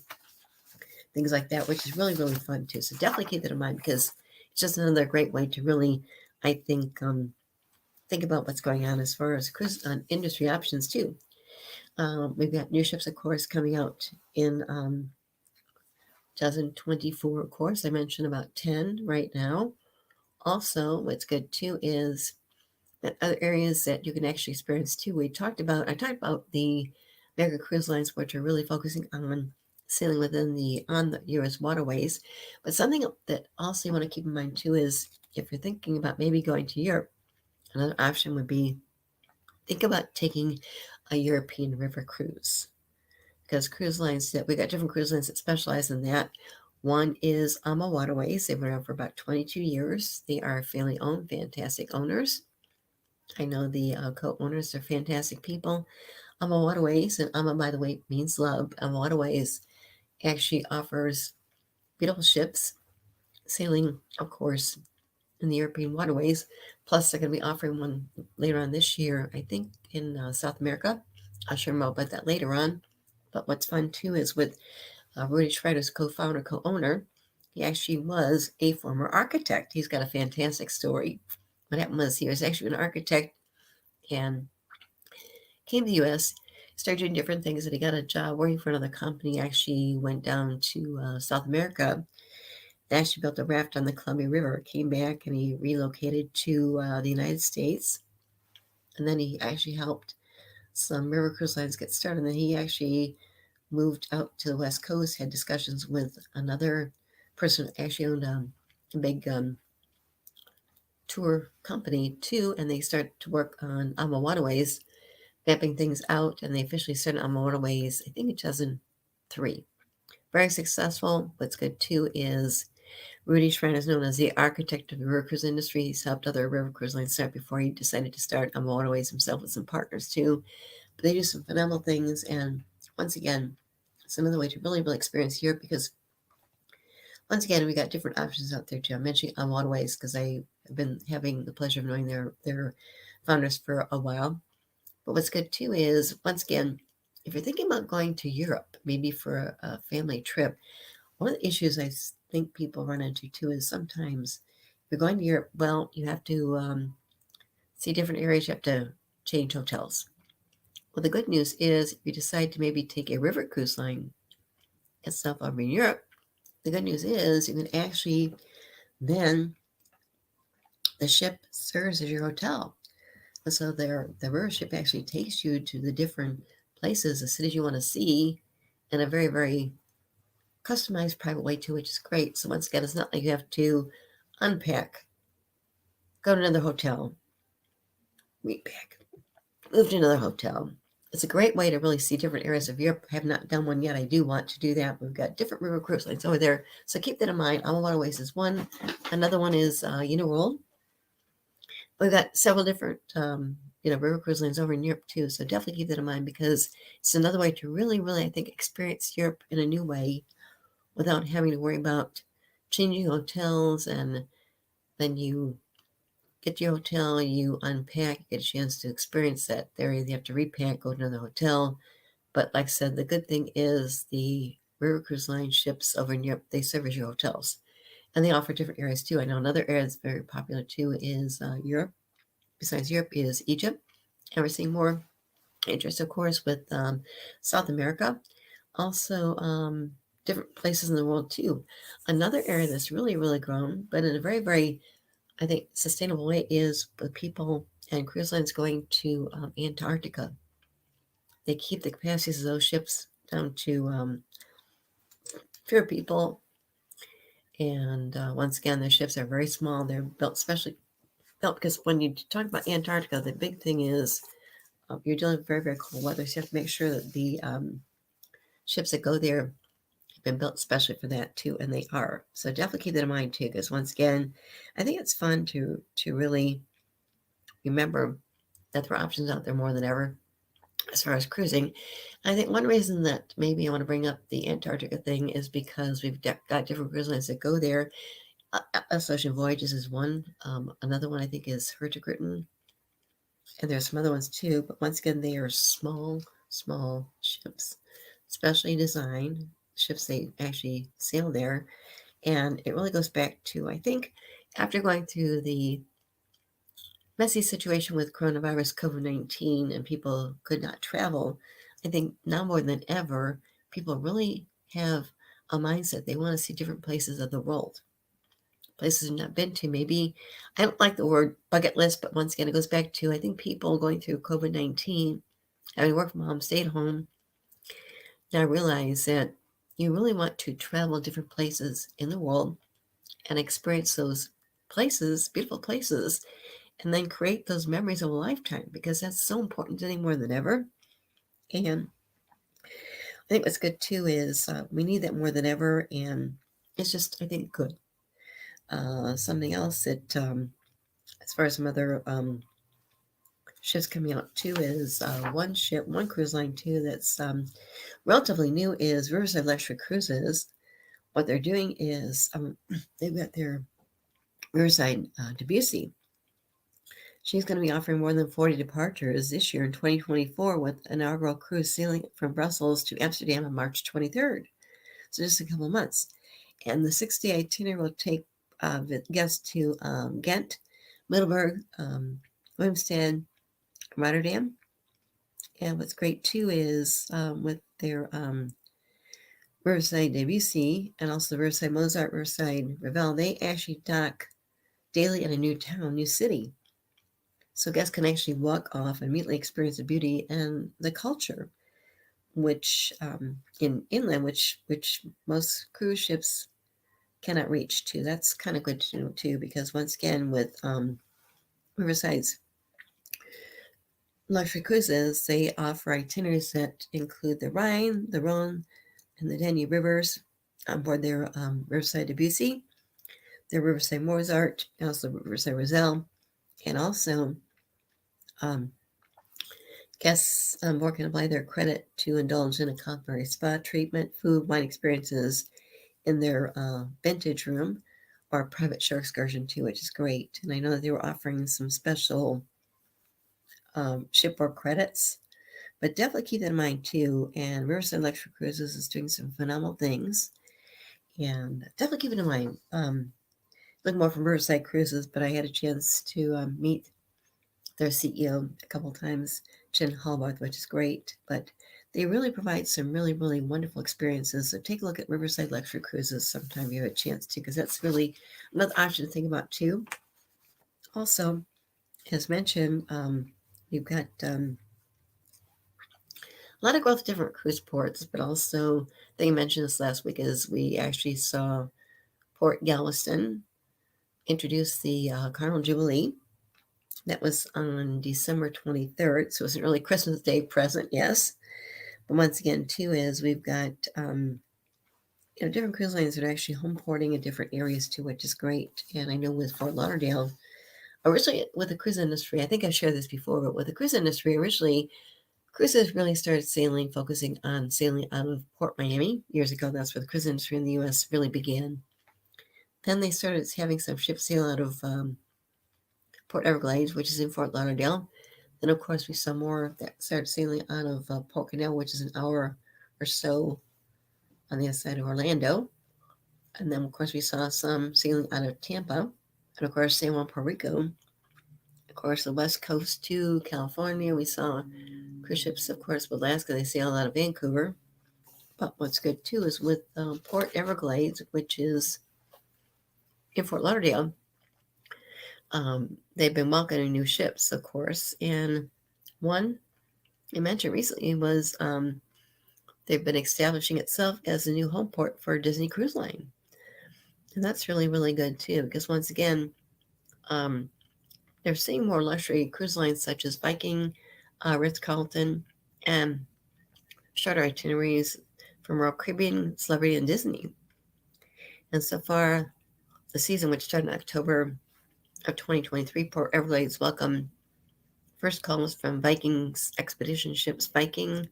things like that, which is really, really fun too. So definitely keep that in mind, because it's just another great way to really, I think about what's going on as far as cruise industry options too. We've got new ships, of course, coming out in 2024, of course. I mentioned about 10 right now. Also, what's good too is that other areas that you can actually experience too. I talked about the American Cruise Lines, which are really focusing on sailing on the U.S. waterways. But something that also you want to keep in mind too is if you're thinking about maybe going to Europe, another option would be think about taking a European river cruise, because cruise lines that we got different cruise lines that specialize in that. One is AMA Waterways. They've been around for about 22 years. They are family owned, fantastic owners. I know the co-owners are fantastic people. AMA Waterways, and AMA, by the way, means love. AMA Waterways actually offers beautiful ships sailing, of course, in the European waterways. Plus, they're going to be offering one later on this year, I think, in South America. I'll share more about that later on. But what's fun too is with Rudy Schreider's co-founder, co-owner, he actually was a former architect. He's got a fantastic story. What happened was he was actually an architect and came to the U.S., started doing different things, and he got a job working for another company. Actually went down to South America. They actually built a raft on the Columbia River, came back, and he relocated to the United States. And then he actually helped some river cruise lines get started. And then he actually moved out to the West Coast, had discussions with another person who actually owned a big tour company too, and they started to work on AMA Waterways, mapping things out, and they officially started AMA Waterways, I think in 2003. Very successful. What's good too is Rudy Schreiner is known as the architect of the river cruise industry. He's helped other river cruise lines start before he decided to start AMA Waterways himself with some partners too. But they do some phenomenal things, and once again, it's another way to really, really experience Europe, because once again, we got different options out there too. I'm mentioning on Waterways because I've been having the pleasure of knowing their founders for a while. But what's good too is, once again, if you're thinking about going to Europe, maybe for a family trip, one of the issues I think people run into too is sometimes if you're going to Europe, well, you have to see different areas, you have to change hotels. Well, the good news is if you decide to maybe take a river cruise line itself over in Europe, the good news is you can actually then the ship serves as your hotel. And so the river ship actually takes you to the different places, the cities you want to see in a very, very customized private way too, which is great. So once again, it's not like you have to unpack, go to another hotel, repack, move to another hotel. It's a great way to really see different areas of Europe. I have not done one yet. I do want to do that. We've got different river cruise lines over there. So keep that in mind. AMA Waterways is one. Another one is Uniworld. We've got several different river cruise lines over in Europe too. So definitely keep that in mind, because it's another way to really, really, I think, experience Europe in a new way without having to worry about changing hotels. And then you get to your hotel, you unpack, get a chance to experience that area. You have to repack, go to another hotel. But like I said, the good thing is the river cruise line ships over in Europe, they serve as your hotels. And they offer different areas too. I know another area that's very popular too is Europe. Besides Europe is Egypt. And we're seeing more interest, of course, with South America. Also, different places in the world too. Another area that's really, really grown, but in a very, very, I think, sustainable way is with people and cruise lines going to Antarctica. They keep the capacities of those ships down to fewer people. And once again, the ships are very small. They're built specially built because when you talk about Antarctica, the big thing is you're dealing with very, very cold weather. So you have to make sure that the ships that go there have been built especially for that too, and they are. So definitely keep that in mind too, because once again, I think it's fun to really remember that there are options out there more than ever as far as cruising. I think one reason that maybe I want to bring up the Antarctica thing is because we've got different cruise lines that go there. Ocean Voyages is one. Another one I think is Hurtigruten, and there's some other ones too. But once again, they are small, small ships, specially designed ships. They actually sail there, and it really goes back to, I think, after going through the messy situation with coronavirus COVID-19 and people could not travel, I think now more than ever, people really have a mindset. They want to see different places of the world, places I've not been to. Maybe I don't like the word bucket list, but once again, it goes back to I think people going through COVID-19, having worked from home, stayed home, now realize that you really want to travel different places in the world and experience those places, beautiful places, and then create those memories of a lifetime because that's so important today more than ever. And I think what's good too is we need that more than ever, and it's just I think good. Something else that, as far as some other ships coming out too, is one cruise line too that's relatively new is Riverside Luxury Cruises. What they're doing is they've got their Riverside Debussy. She's going to be offering more than 40 departures this year in 2024 with inaugural cruise sailing from Brussels to Amsterdam on March 23rd. So just a couple of months. And the 6-day itinerary will take guests to Ghent, Middelburg, Willemstad, Rotterdam. And what's great too is with their Riverside Debussy and also the Riverside Mozart, Riverside Ravel, they actually dock daily in a new city. So guests can actually walk off and immediately experience the beauty and the culture, which in inland, which most cruise ships cannot reach to. That's kind of good to know too, because once again, with Riverside's luxury cruises, they offer itineraries that include the Rhine, the Rhone, and the Danube rivers on board their Riverside Debussy, their Riverside Mozart, and also Riverside Roselle, and also guests on board can apply their credit to indulge in a complimentary spa treatment, food, wine experiences in their vintage room, or a private shore excursion too, which is great. And I know that they were offering some special shipboard credits, but definitely keep that in mind too. And Riverside Luxury Cruises is doing some phenomenal things, and definitely keep it in mind. Look more from Riverside Cruises, but I had a chance to meet their CEO a couple times, Jen Hallbarth, which is great. But they really provide some really, really wonderful experiences. So take a look at Riverside Luxury Cruises sometime you have a chance to, because that's really another option to think about too. Also, as mentioned, you've got a lot of growth at different cruise ports, but also, I think I mentioned this last week, is we actually saw Port Galveston introduce the Carnival Jubilee. That was on December 23rd, so it's an early Christmas Day present, yes. But once again, too, is we've got different cruise lines that are actually home porting in different areas too, which is great. And I know with Fort Lauderdale, originally with the cruise industry, I think I've shared this before, but with the cruise industry, originally cruises really started focusing on sailing out of Port Miami years ago. That's where the cruise industry in the U.S. really began. Then they started having some ships sail out of Port Everglades, which is in Fort Lauderdale. Then, of course, we saw more that started sailing out of Port Canaveral, which is an hour or so on the other side of Orlando. And then, of course, we saw some sailing out of Tampa, and of course, San Juan, Puerto Rico. Of course, the West Coast to California. We saw cruise ships, of course, with Alaska. They sail out of Vancouver. But what's good too is with Port Everglades, which is in Fort Lauderdale. They've been welcoming new ships, of course, and one I mentioned recently was they've been establishing itself as a new home port for Disney Cruise Line. And that's really, really good too, because once again, they're seeing more luxury cruise lines such as Viking, Ritz-Carlton, and shorter itineraries from Royal Caribbean, Celebrity, and Disney. And so far, the season, which started in October of 2023, Port Everglades welcomed first calls from Viking's expedition ships Viking,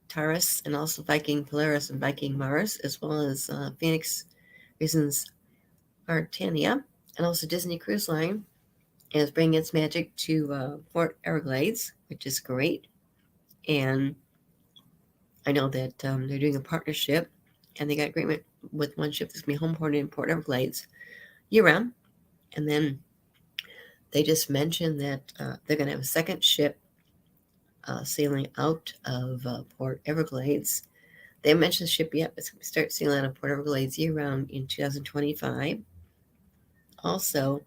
Taurus, and also Viking Polaris and Viking Mars, as well as Phoenix Reasons Artania, and also Disney Cruise Line is bringing its magic to Port Everglades, which is great. And I know that they're doing a partnership, and they got agreement with one ship that's going to be home ported in Port Everglades year-round. And then they just mentioned that they're going to have a second ship sailing out of Port Everglades. They haven't mentioned the ship yet, but it's going to start sailing out of Port Everglades year-round in 2025. Also,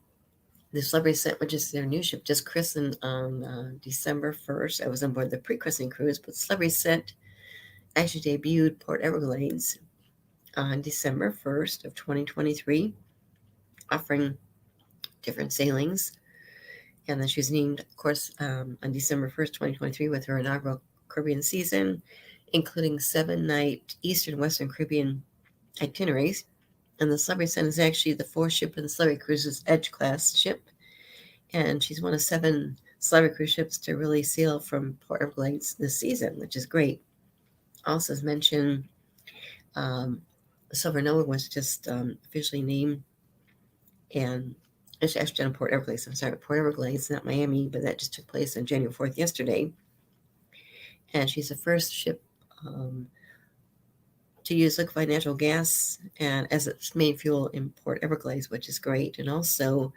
the Celebrity Ascent, which is their new ship, just christened on December 1st. I was on board the pre-christening cruise, but Celebrity Ascent actually debuted Port Everglades on December 1st of 2023, offering different sailings. And then she was named, of course, on December 1st, 2023, with her inaugural Caribbean season, including 7-night Eastern Western Caribbean itineraries. And the Celebrity Ascent is actually the fourth ship in the Celebrity Cruises Edge class ship. And she's one of 7 Celebrity cruise ships to really sail from Port Everglades this season, which is great. Also, as mentioned, the Silver Nova was just officially named, and it's actually done in Port Everglades. I'm sorry, Port Everglades, not Miami, but that just took place on January 4th yesterday. And she's the first ship to use liquefied natural gas and as its main fuel in Port Everglades, which is great. And also,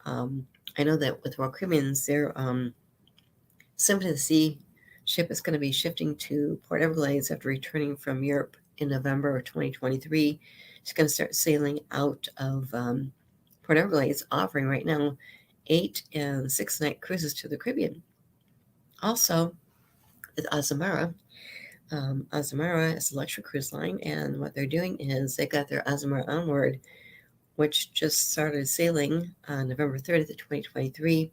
I know that with Royal Caribbeans, their Symphony of the Sea ship is going to be shifting to Port Everglades after returning from Europe in November of 2023. She's going to start sailing out of Port Everglades, offering right now 8 and 6-night cruises to the Caribbean. Also, with Azamara, Azamara is a luxury cruise line, and what they're doing is they got their Azamara Onward, which just started sailing on November 30th of 2023.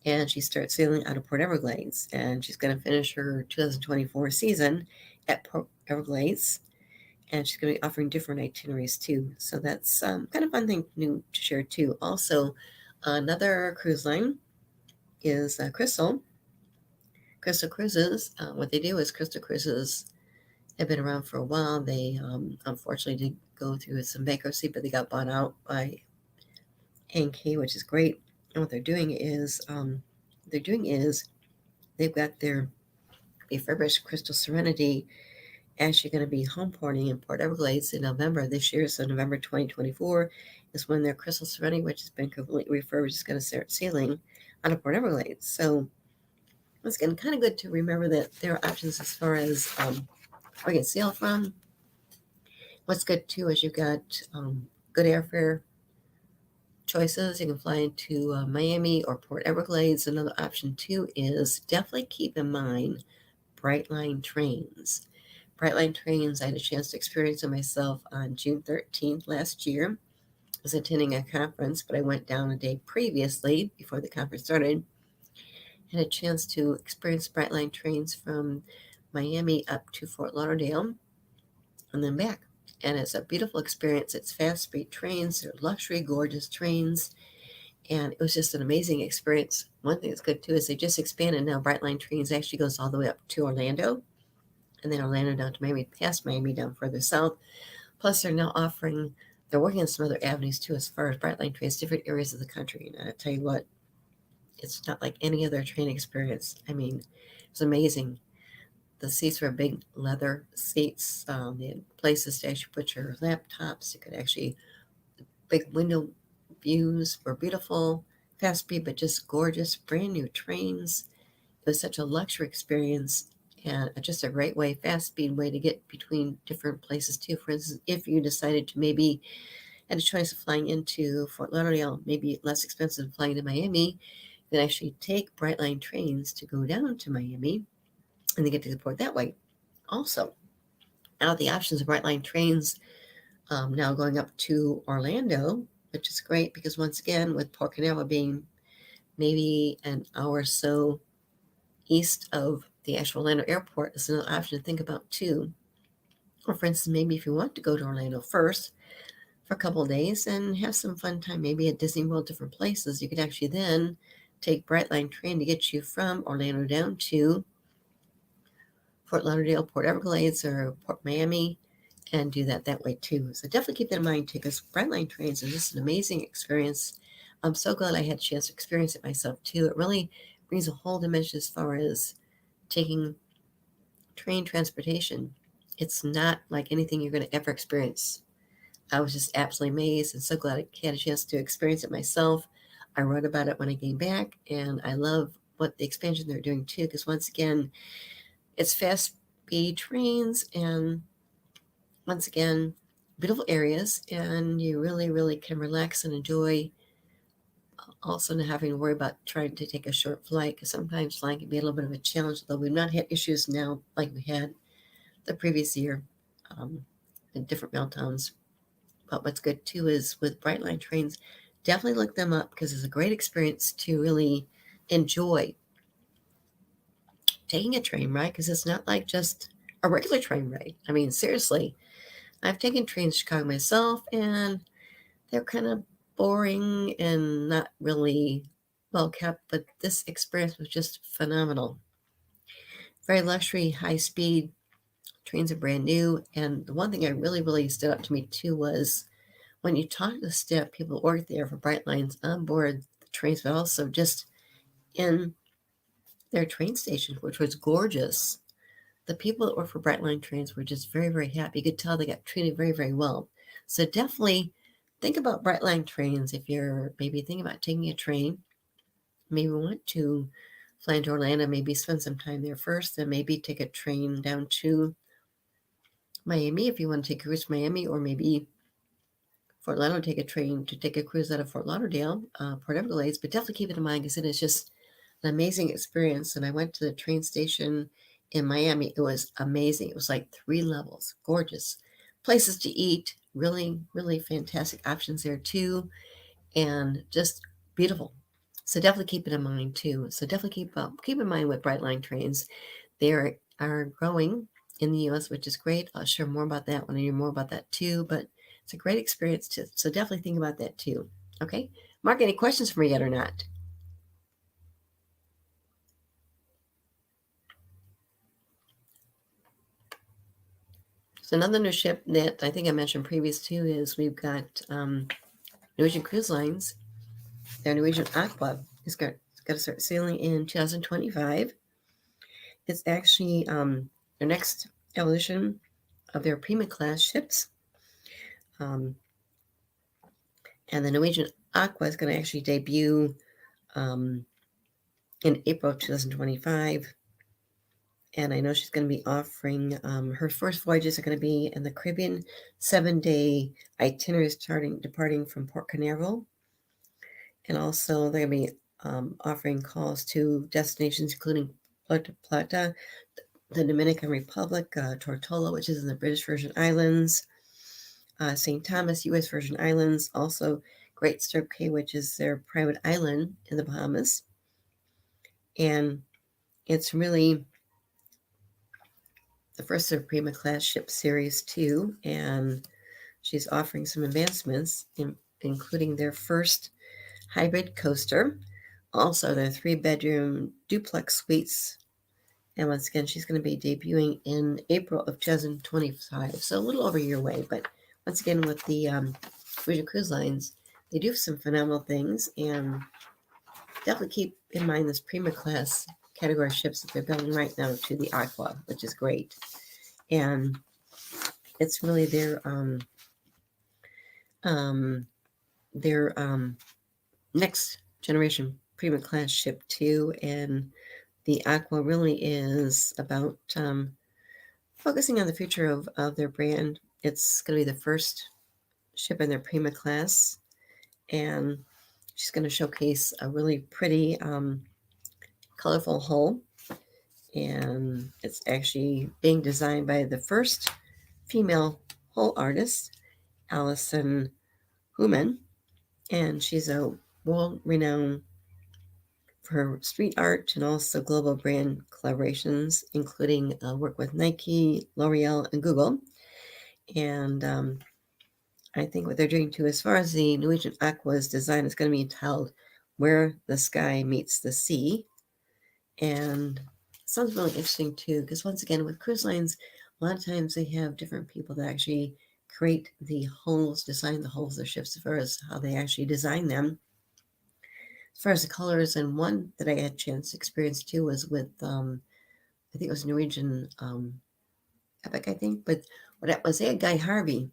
And she starts sailing out of Port Everglades, and she's going to finish her 2024 season at Port Everglades, and she's going to be offering different itineraries too. So that's kind of fun thing new to share too. Also, another cruise line is Crystal Cruises. What they do is Crystal Cruises have been around for a while. They unfortunately did go through some bankruptcy, but they got bought out by NK, which is great. And what they're doing is they've got their refurbished Crystal Serenity actually going to be home porting in Port Everglades in November this year. So November 2024 is when their Crystal Serenity, which has been completely refurbished, is going to start sailing out of Port Everglades. So it's getting kind of good to remember that there are options as far as where you can sail from. What's good too is you've got good airfare choices. You can fly into Miami or Port Everglades. Another option too is definitely keep in mind Brightline trains. Brightline trains, I had a chance to experience it myself on June 13th last year. I was attending a conference, but I went down a day previously before the conference started. Had a chance to experience Brightline trains from Miami up to Fort Lauderdale and then back. And it's a beautiful experience. It's fast speed trains. They're luxury, gorgeous trains. And it was just an amazing experience. One thing that's good too is they just expanded now. Brightline trains actually goes all the way up to Orlando, and then Orlando down to Miami, past Miami down further south. Plus, they're now they're working on some other avenues too, as far as Brightline trains, different areas of the country. And I tell you what, it's not like any other train experience. I mean, it's amazing. The seats were big leather seats. They had places to actually put your laptops. You could actually, big window views were beautiful, fast speed, but just gorgeous, brand new trains. It was such a luxury experience and just a great way, fast speed way to get between different places too. For instance, if you decided to maybe had a choice of flying into Fort Lauderdale, maybe less expensive than flying to Miami, you can actually take Brightline trains to go down to Miami and they get to the port that way. Also, now the options of Brightline trains now going up to Orlando, which is great because once again, with Port Canaveral being maybe an hour or so east of the actual Orlando airport, is another option to think about too. Or for instance, maybe if you want to go to Orlando first for a couple of days and have some fun time, maybe at Disney World, different places, you could actually then take Brightline train to get you from Orlando down to Fort Lauderdale, Port Everglades, or Port Miami, and do that way too. So definitely keep that in mind too, because Brightline trains is just an amazing experience. I'm so glad I had a chance to experience it myself too. It really brings a whole dimension as far as taking train transportation. It's not like anything you're going to ever experience. I was just absolutely amazed and so glad I had a chance to experience it myself. I wrote about it when I came back, and I love what the expansion they're doing too, because once again, it's fast speed trains and once again, beautiful areas, and you really, really can relax and enjoy. Also, not having to worry about trying to take a short flight, because sometimes flying can be a little bit of a challenge, though we've not had issues now like we had the previous year in different meltdowns. But what's good too is with Brightline trains, definitely look them up because it's a great experience to really enjoy taking a train ride, because it's not like just a regular train ride. I mean, seriously, I've taken trains to Chicago myself, and they're kind of boring and not really well kept, but this experience was just phenomenal. Very luxury, high speed trains are brand new. And the one thing that really, really stood out to me too was when you talk to the staff, people who work there for Brightlines on board the trains, but also just in their train station, which was gorgeous. The people that work for Brightline trains were just very, very happy. You could tell they got treated very, very well. So definitely think about Brightline trains if you're maybe thinking about taking a train. Maybe want to fly into Orlando, maybe spend some time there first, then maybe take a train down to Miami if you want to take a cruise to Miami, or maybe Fort Lauderdale, take a train to take a cruise out of Fort Lauderdale, Port Everglades. But definitely keep it in mind because it is just an amazing experience. And I went to the train station in Miami. It was amazing. It was like 3 levels, gorgeous places to eat, really, really fantastic options there too, and just beautiful. So definitely keep it in mind too. So definitely keep in mind with Brightline trains. They are growing in the U.S., which is great. I'll share more about that when I hear more about that too. But it's a great experience too. So definitely think about that too. Okay, Mark, any questions for me yet or not? So another new ship that I think I mentioned previous too is we've got Norwegian Cruise Lines. Their Norwegian Aqua is got to start sailing in 2025. It's actually their next evolution of their Prima class ships. And the Norwegian Aqua is going to actually debut in April of 2025. And I know she's going to be offering her first voyages are going to be in the Caribbean, 7-day itineraries departing from Port Canaveral. And also they're going to be offering calls to destinations including Puerto Plata, the Dominican Republic, Tortola, which is in the British Virgin Islands, St. Thomas, U.S. Virgin Islands, also Great Stirrup Cay, which is their private island in the Bahamas. And it's really the first of Prima class ship series too, and she's offering some advancements, including their first hybrid coaster, also their 3-bedroom duplex suites. And once again, she's going to be debuting in April of 2025, so a little over a year away. But once again, with the Norwegian Cruise Lines, they do some phenomenal things, and definitely keep in mind this Prima class category ships that they're building right now to the Aqua, which is great. And it's really their next generation Prima class ship too. And the Aqua really is about focusing on the future of their brand. It's going to be the first ship in their Prima class, and she's going to showcase a really pretty, colorful hull. And it's actually being designed by the first female hull artist, Allison Human, and she's a world-renowned for her street art and also global brand collaborations, including work with Nike, L'Oreal, and Google. And I think what they're doing too, as far as the Norwegian Aqua's design, is going to be entitled "Where the Sky Meets the Sea," and it sounds really interesting too, because once again, with cruise lines, a lot of times they have different people that actually create the hulls, design the hulls of their ships, as far as how they actually design them. As far as the colors, and one that I had a chance to experience too was with, I think it was Norwegian Epic, I think, but what it was, they had Guy Harvey,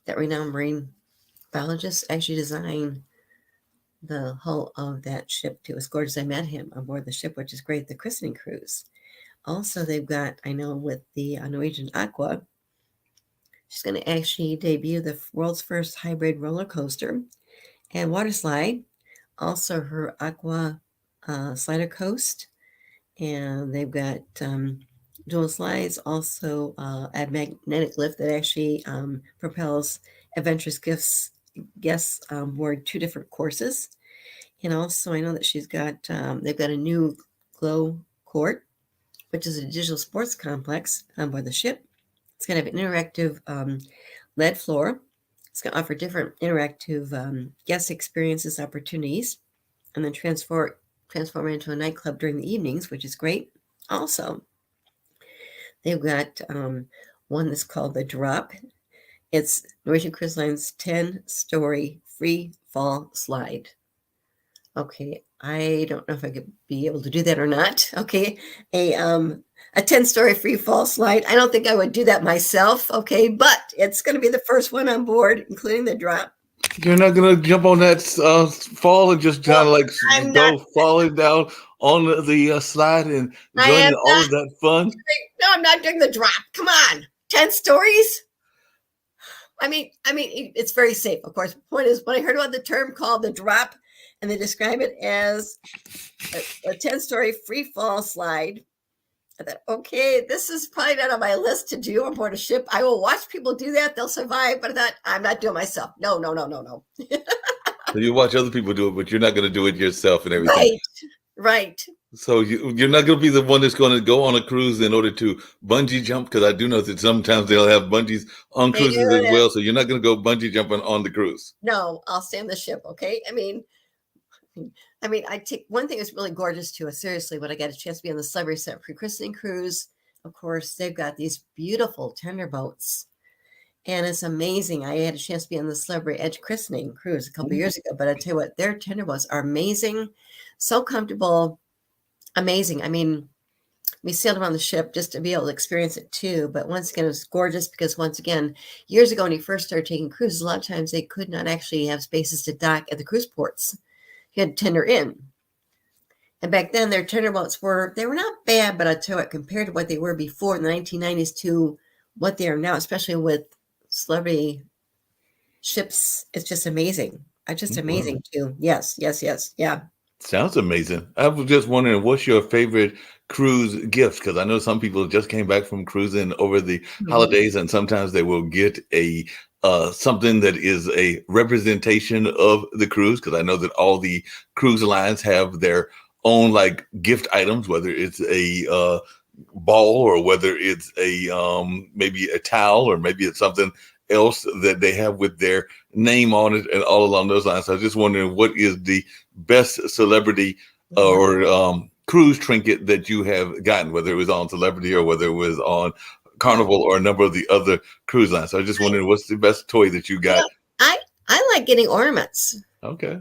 that renowned marine biologist, actually designed the hull of that ship too. It was gorgeous. I met him on board the ship, which is great, the christening cruise. Also, they've got, I know with the Norwegian Aqua, she's going to actually debut the world's first hybrid roller coaster and water slide. Also, her Aqua Slider Coast. And they've got dual slides, also a magnetic lift that actually propels adventurous guests board 2 different courses. And also, I know that she's got, they've got a new Glow Court, which is a digital sports complex on board the ship. It's going to have an interactive LED floor. It's going to offer different interactive guest experiences, opportunities, and then transform into a nightclub during the evenings, which is great. Also, they've got one that's called the Drop. It's Norwegian Cruise Line's 10-story free fall slide. Okay, I don't know if I could be able to do that or not. Okay, a 10-story free fall slide. I don't think I would do that myself. Okay, but it's going to be the first one on board, including the Drop. You're not gonna jump on that fall and just kind of like go falling down on the slide and joining all of that fun? No, I'm not doing the Drop. Come on, 10 stories. I mean, it's very safe. Of course, the point is, when I heard about the term called the Drop, and they describe it as a 10-story free fall slide, I thought, okay, this is probably not on my list to do on board a ship. I will watch people do that. They'll survive. But I thought, I'm not doing it myself. No. So you watch other people do it, but you're not going to do it yourself and everything. Right. So you're not going to be the one that's going to go on a cruise in order to bungee jump, because I do know that sometimes they'll have bungees on cruises as well. So you're not going to go bungee jumping on the cruise. No, I'll stay on the ship. Okay. I mean, I take one thing that's really gorgeous too. Seriously, when I got a chance to be on the Celebrity Set pre-christening cruise, of course, they've got these beautiful tender boats, and it's amazing. I had a chance to be on the Celebrity Edge christening cruise a couple of years ago, but I tell you what, their tender boats are amazing, so comfortable, amazing. I mean, we sailed around the ship just to be able to experience it too. But once again, it was gorgeous because, once again, years ago when you first started taking cruises, a lot of times they could not actually have spaces to dock at the cruise ports. You had to tender in. And back then, their tender boats were not bad, but I tell you what, compared to what they were before in the 1990s to what they are now, especially with celebrity ships, it's just amazing. It's just amazing too. Yes. Yeah. Sounds amazing. I was just wondering, what's your favorite cruise gift? Because I know some people just came back from cruising over the holidays, and sometimes they will get a something that is a representation of the cruise, because I know that all the cruise lines have their own like gift items, whether it's a ball or whether it's a maybe a towel, or maybe it's something else that they have with their name on it and all along those lines. So I was just wondering, what is the best celebrity or cruise trinket that you have gotten, whether it was on Celebrity or whether it was on Carnival or a number of the other cruise lines? So I was just wondering, what's the best toy that you got? Well, I like getting ornaments. Okay.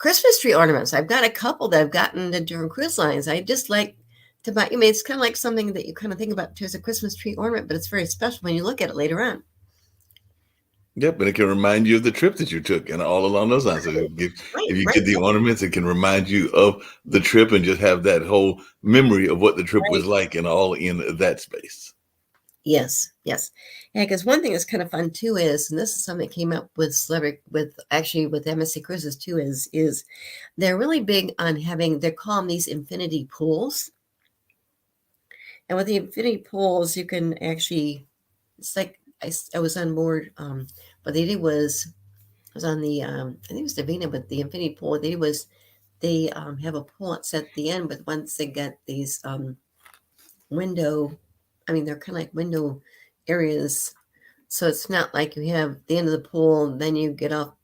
Christmas tree ornaments. I've got a couple that I've gotten at different cruise lines. I just like to buy. I mean, it's kind of like something that you kind of think about too as a Christmas tree ornament, but it's very special when you look at it later on. Yep, and it can remind you of the trip that you took and all along those lines. So Right, if you right, get the ornaments, it can remind you of the trip and just have that whole memory of what the trip right. was like and all in that space. Yes, yes. Yeah, because one thing that's kind of fun too is, and this is something that came up with celebrity, with actually with MSC Cruises too, is they're really big on having, they're calling these infinity pools. And with the infinity pools, you can actually, it's like I was on board. What they did was, I was on the, I think it was the Vina, but the infinity pool, what they did was they have a pool that's at the end, but once they get these window, I mean, they're kind of like window areas. So it's not like you have the end of the pool, and then you get off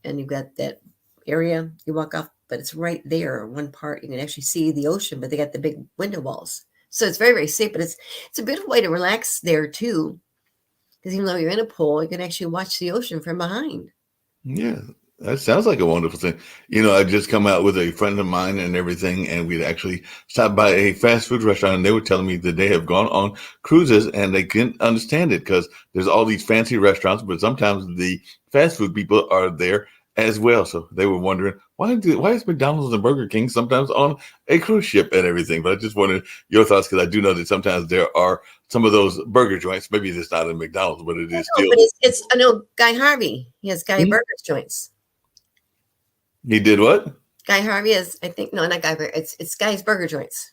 and you've got that area you walk off, but it's right there. One part you can actually see the ocean, but they got the big window walls. So it's very, very safe, but it's a beautiful way to relax there too. Because even though you're in a pool, you can actually watch the ocean from behind. Yeah, that sounds like a wonderful thing. I just come out with a friend of mine and everything, and we'd actually stopped by a fast food restaurant, and they were telling me that they have gone on cruises and they couldn't understand it because there's all these fancy restaurants, but sometimes the fast food people are there as well. So they were wondering why is McDonald's and Burger King sometimes on a cruise ship and everything. But I just wanted your thoughts because I do know that sometimes there are some of those burger joints. Maybe it's not a McDonald's, but it is No, still. but it's I know Guy Harvey. He has Guy Hmm? Burgers joints. He did what? Guy Harvey is, I think, no, not Guy Burger. It's Guy's Burger Joints.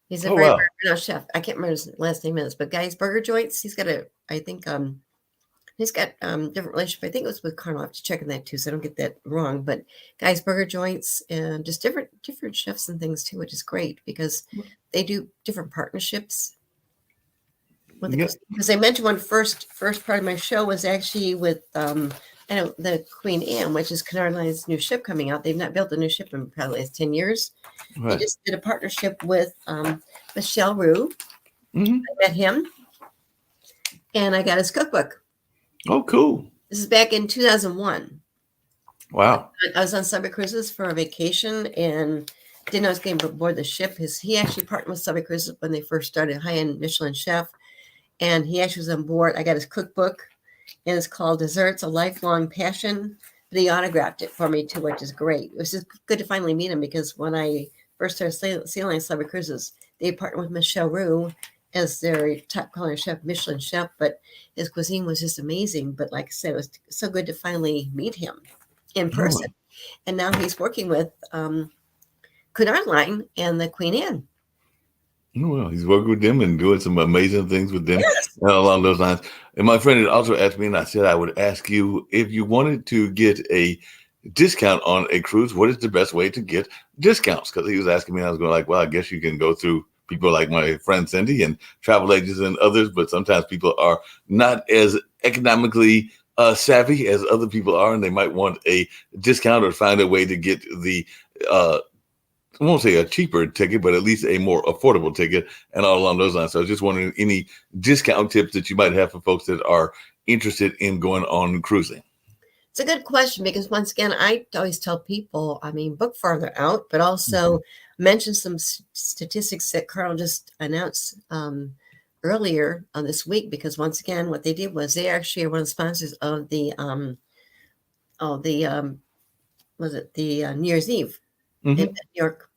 He's a Oh very, wow. very renowned chef. I can't remember his last name is, but Guy's Burger Joints. He's got a, I think, he's got different relationship. I think it was with Carnival. I have to check on that too, so I don't get that wrong. But Guy's Burger Joints and just different chefs and things too, which is great because they do different partnerships with the, Yeah. because I mentioned one first part of my show was actually with I know the Queen Anne, which is Cunard Line's new ship coming out. They've not built a new ship in probably 10 years. They Right. just did a partnership with Michel Roux. Hmm. I met him and I got his cookbook. Oh, cool. This is back in 2001. Wow. I was on Subway Cruises for a vacation and didn't know I was getting aboard the ship. He actually partnered with Subway Cruises when they first started, high-end Michelin chef. And he actually was on board. I got his cookbook, and it's called Desserts, A Lifelong Passion. But he autographed it for me too, which is great. It was just good to finally meet him because when I first started sailing on Subway Cruises, they partnered with Michel Roux as their top culinary chef, Michelin chef. But his cuisine was just amazing. But like I said, it was so good to finally meet him in Oh, person. And now he's working with Cunard Line and the Queen Anne. well, he's working with them and doing some amazing things with them Yes. along those lines. And my friend had also asked me, and I said I would ask you if you wanted to get a discount on a cruise, what is the best way to get discounts? Because he was asking me, and I was going like, well, I guess you can go through people like my friend Cindy and travel agents and others, but sometimes people are not as economically savvy as other people are, and they might want a discount or find a way to get the uh, I won't say a cheaper ticket, but at least a more affordable ticket and all along those lines. So I was just wondering any discount tips that you might have for folks that are interested in going on cruising. It's a good question because once again, I always tell people, I mean, book farther out, but also mention some statistics that Carl just announced earlier on this week. Because once again, what they did was they actually are one of the sponsors of the was it the New Year's Eve in Mm-hmm. New York,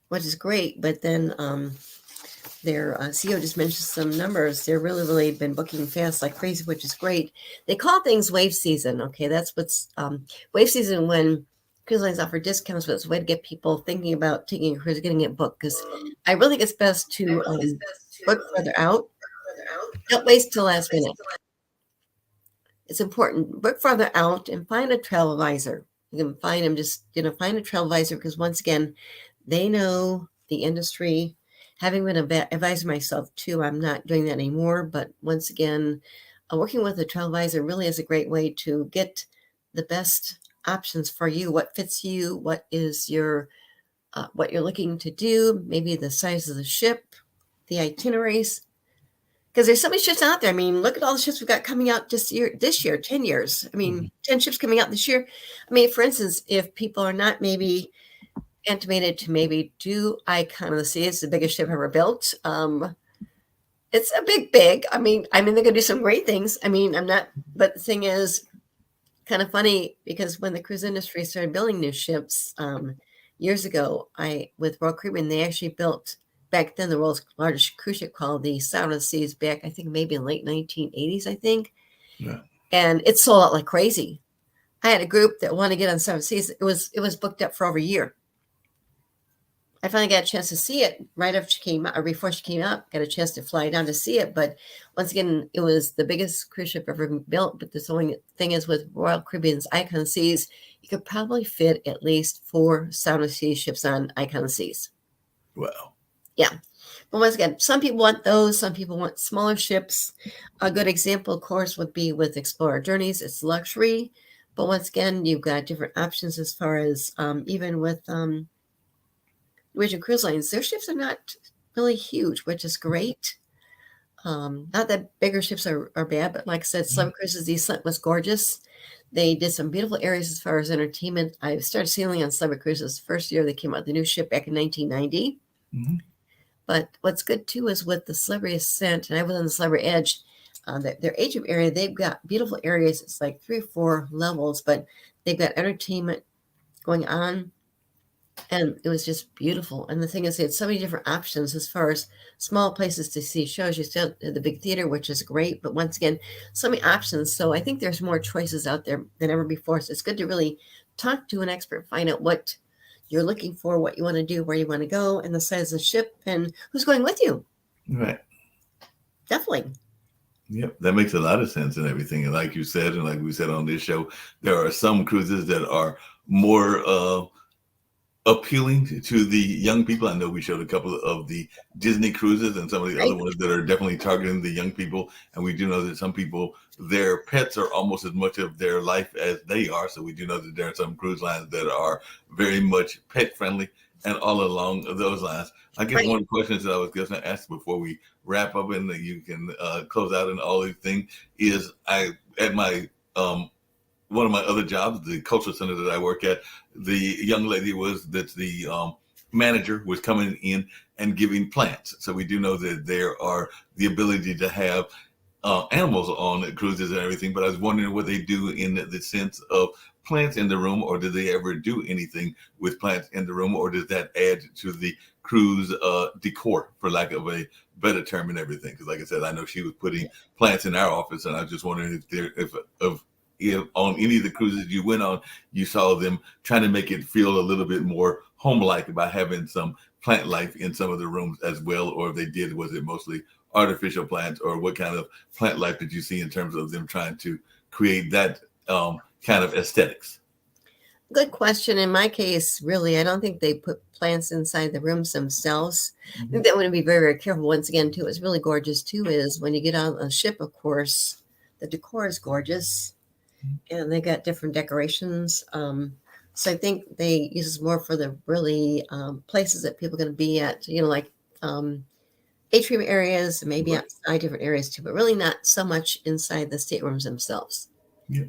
which is great. But then their CEO just mentioned some numbers. They're really, really been booking fast like crazy, which is great. They call things wave season. Okay, that's what's wave season when cruise lines offer discounts, but it's a way to get people thinking about taking a cruise, getting it booked. Because I really think it's best to book further out. Don't waste till last minute. It's important. Book further out and find a travel advisor. You can find them just, find a travel advisor because once again, they know the industry. Having been an advisor myself too, I'm not doing that anymore. But once again, working with a travel advisor really is a great way to get the best options for you. What fits you? What is your what you're looking to do? Maybe the size of the ship, the itineraries. because there's so many ships out there. I mean, look at all the ships we've got coming out this year, 10 years. I Mhm. mean, 10 ships coming out this year. I mean, for instance, if people are not maybe intimated to maybe do Icon of the Sea, it's the biggest ship ever built. It's a big. I mean, they're gonna do some great things. I mean, I'm not, but the thing is, kind of funny because when the cruise industry started building new ships years ago, I with Royal Caribbean, they actually built back then the world's largest cruise ship called the Sound of the Seas back, I think maybe in late 1980s, I think, Yeah. and it sold out like crazy. I had a group that wanted to get on Sound of the Seas. It was booked up for over a year. I finally got a chance to see it right after she came out, or before she came out. Got a chance to fly down to see it, but once again, it was the biggest cruise ship ever built. But the only thing is, with Royal Caribbean's Icon Seas, you could probably fit at least 4 Sound of Seas ships on Icon Seas. Wow. Yeah, but once again, some people want those. Some people want smaller ships. A good example, of course, would be with Explorer Journeys. It's luxury, but once again, you've got different options as far as even with Norwegian Cruise Lines, their ships are not really huge, which is great. Not that bigger ships are bad, but like I said, Celebrity Cruises, the Ascent was gorgeous. They did some beautiful areas as far as entertainment. I started sailing on Celebrity Cruises the first year they came out with the new ship back in 1990. Mhm. But what's good too is with the Celebrity Ascent, and I was on the Celebrity Edge, their Atrium area, they've got beautiful areas. It's like 3 or 4 levels, but they've got entertainment going on. And it was just beautiful. And the thing is, they had so many different options as far as small places to see shows. You still have the big theater, which is great, but once again, so many options. So I think there's more choices out there than ever before. So it's good to really talk to an expert, find out what you're looking for, what you want to do, where you want to go, and the size of the ship, and who's going with you. Right. Definitely. Yep, that makes a lot of sense and everything. And like you said, and like we said on this show, there are some cruises that are more appealing to the young people. I know we showed a couple of the Disney cruises and some of the other Right. ones that are definitely targeting the young people. And we do know that some people, their pets are almost as much of their life as they are. So we do know that there are some cruise lines that are very much pet friendly and all along those lines. I guess Right. one of the questions that I was going to ask before we wrap up and that you can close out and all these things is I at my one of my other jobs, the cultural center that I work at, the young lady that's the manager was coming in and giving plants. So we do know that there are the ability to have animals on cruises and everything, but I was wondering what they do in the sense of plants in the room, or do they ever do anything with plants in the room, or does that add to the cruise decor, for lack of a better term, and everything? Because, like I said, I know she was putting plants in our office, and I was just wondering if on any of the cruises you went on, you saw them trying to make it feel a little bit more home-like by having some plant life in some of the rooms as well, or if they did, was it mostly artificial plants, or what kind of plant life did you see in terms of them trying to create that kind of aesthetics? Good question. In my case, really, I don't think they put plants inside the rooms themselves. I Mhm. think that would be very, very careful. Once again, too, it's really gorgeous too. Is when you get on a ship, of course, the decor is gorgeous, and they got different decorations. So I think they use this more for the really places that people are going to be at. Like atrium areas, maybe Right. outside different areas too, but really not so much inside the staterooms themselves. Yeah.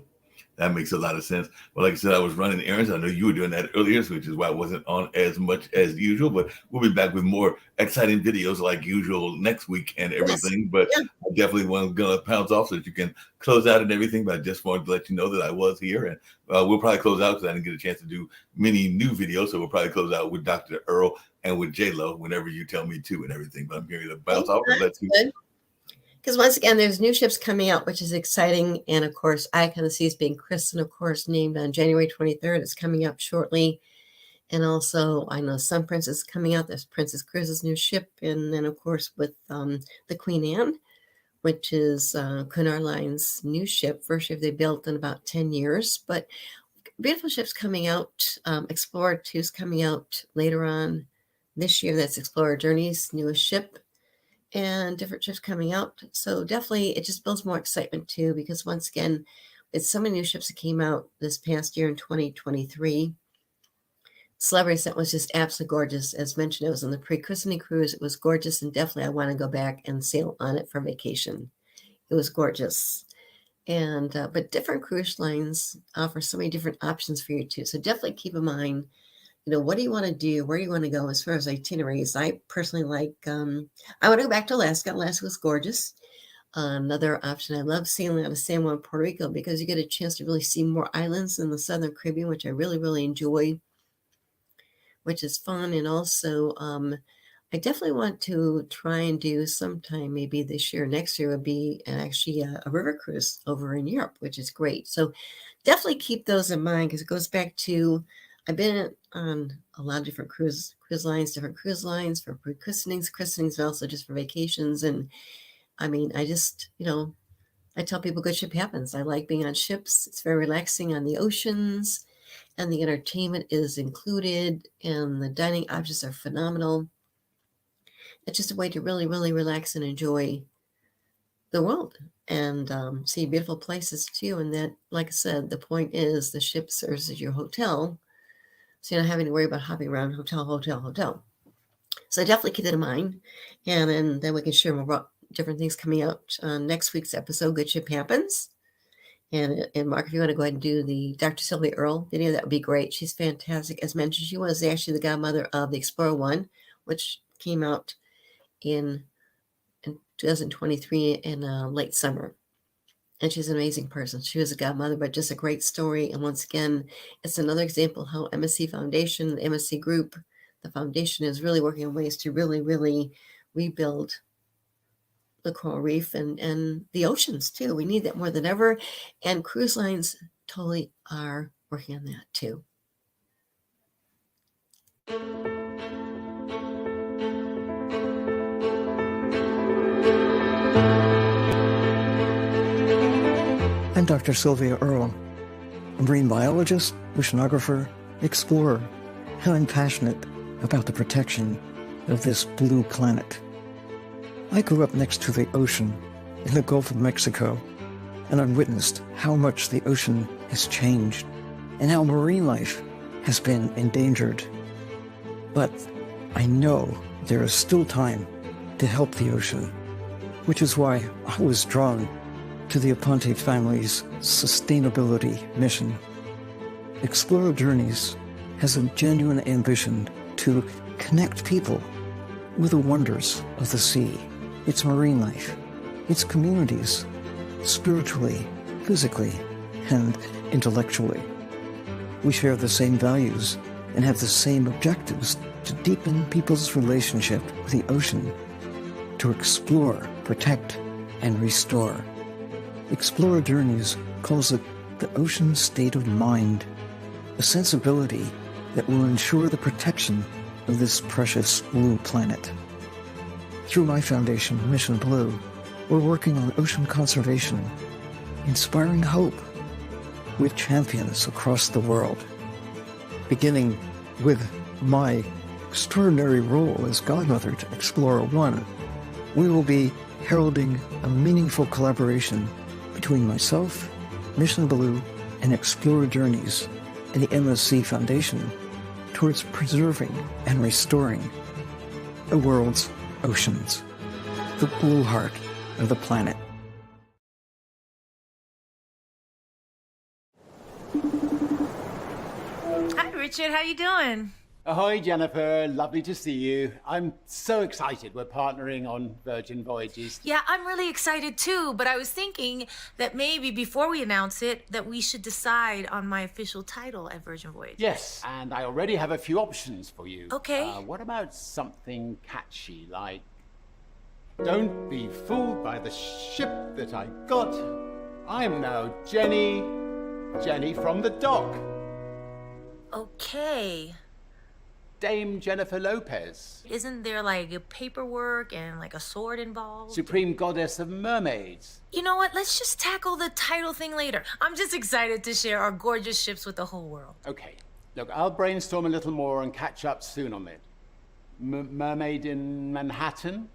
That makes a lot of sense. Well, like I said, I was running errands. I know you were doing that earlier, which is why I wasn't on as much as usual. But we'll be back with more exciting videos like usual next week and Yes. everything. But Yeah. I definitely want to pounce off so that you can close out and everything. But I just wanted to let you know that I was here, and we'll probably close out because I didn't get a chance to do many new videos. So we'll probably close out with Dr. Earl and with J Lo whenever you tell me to and everything. But I'm here to bounce Okay, off and let that's you. good. Because once again, there's new ships coming out, which is exciting. And of course, Icon of the Seas being Kristen, of course, named on January 23rd. It's coming up shortly. And also, I know Sun Princess is coming out. There's Princess Cruises' new ship. And then, of course, with the Queen Anne, which is Cunard Line's new ship, first ship they built in about 10 years. But beautiful ships coming out. Explorer 2 is coming out later on this year. That's Explorer Journeys' newest ship, and different ships coming out. So definitely it just builds more excitement too, because once again, it's so many new ships that came out this past year in 2023. Celebrity Ascent was just absolutely gorgeous. As mentioned, it was on the pre-christening cruise. It was gorgeous, and definitely I want to go back and sail on it for vacation. It was gorgeous. And but different cruise lines offer so many different options for you too. So definitely keep in mind, what do you want to do? Where do you want to go as far as itineraries? I personally like, I want to go back to Alaska. Alaska was gorgeous. Another option, I love sailing out of San Juan, Puerto Rico, because you get a chance to really see more islands in the Southern Caribbean, which I really, really enjoy, which is fun. And also, I definitely want to try and do sometime, maybe this year, next year would be actually a river cruise over in Europe, which is great. So definitely keep those in mind, because it goes back to, I've been on a lot of different cruise lines for christenings, but also just for vacations. And I mean, I just, I tell people good ship happens. I like being on ships. It's very relaxing on the oceans, and the entertainment is included, and the dining options are phenomenal. It's just a way to really, really relax and enjoy the world, and see beautiful places too. And that, like I said, the point is the ship serves as your hotel, so you're not having to worry about hopping around hotel. So definitely keep that in mind. And then we can share more about different things coming out on next week's episode, Good Ship Happens. And Mark, if you want to go ahead and do the Dr. Sylvia Earle video, that would be great. She's fantastic. As mentioned, she was actually the godmother of the Explorer 1, which came out in 2023 in late summer. And she's an amazing person. She was a godmother, but just a great story. And once again, it's another example how MSC Foundation, the MSC Group, the foundation is really working on ways to really, really rebuild the coral reef and the oceans too. We need that more than ever. And cruise lines totally are working on that too. I'm Dr. Sylvia Earle, a marine biologist, oceanographer, explorer, and I'm passionate about the protection of this blue planet. I grew up next to the ocean in the Gulf of Mexico, and I've witnessed how much the ocean has changed and how marine life has been endangered. But I know there is still time to help the ocean, which is why I was drawn to the Aponte family's sustainability mission. Explorer Journeys has a genuine ambition to connect people with the wonders of the sea, its marine life, its communities, spiritually, physically, and intellectually. We share the same values and have the same objectives to deepen people's relationship with the ocean, to explore, protect, and restore. Explorer Journeys calls it the ocean state of mind, a sensibility that will ensure the protection of this precious blue planet. Through my foundation, Mission Blue, we're working on ocean conservation, inspiring hope with champions across the world. Beginning with my extraordinary role as godmother to Explorer 1, we will be heralding a meaningful collaboration between myself, Mission Blue, and Explorer Journeys and the MSC Foundation towards preserving and restoring the world's oceans, the blue heart of the planet. Hi, Richard. How you doing? Ahoy, Jennifer. Lovely to see you. I'm so excited we're partnering on Virgin Voyages. Yeah, I'm really excited too, but I was thinking that maybe before we announce it, that we should decide on my official title at Virgin Voyages. Yes, and I already have a few options for you. Okay. What about something catchy like, don't be fooled by the ship that I got. I'm now Jenny from the dock. Okay. Dame Jennifer Lopez. Isn't there like a paperwork and like a sword involved? Supreme Goddess of Mermaids. You know what? Let's just tackle the title thing later. I'm just excited to share our gorgeous ships with the whole world. Okay. Look, I'll brainstorm a little more and catch up soon on it. Mermaid in Manhattan?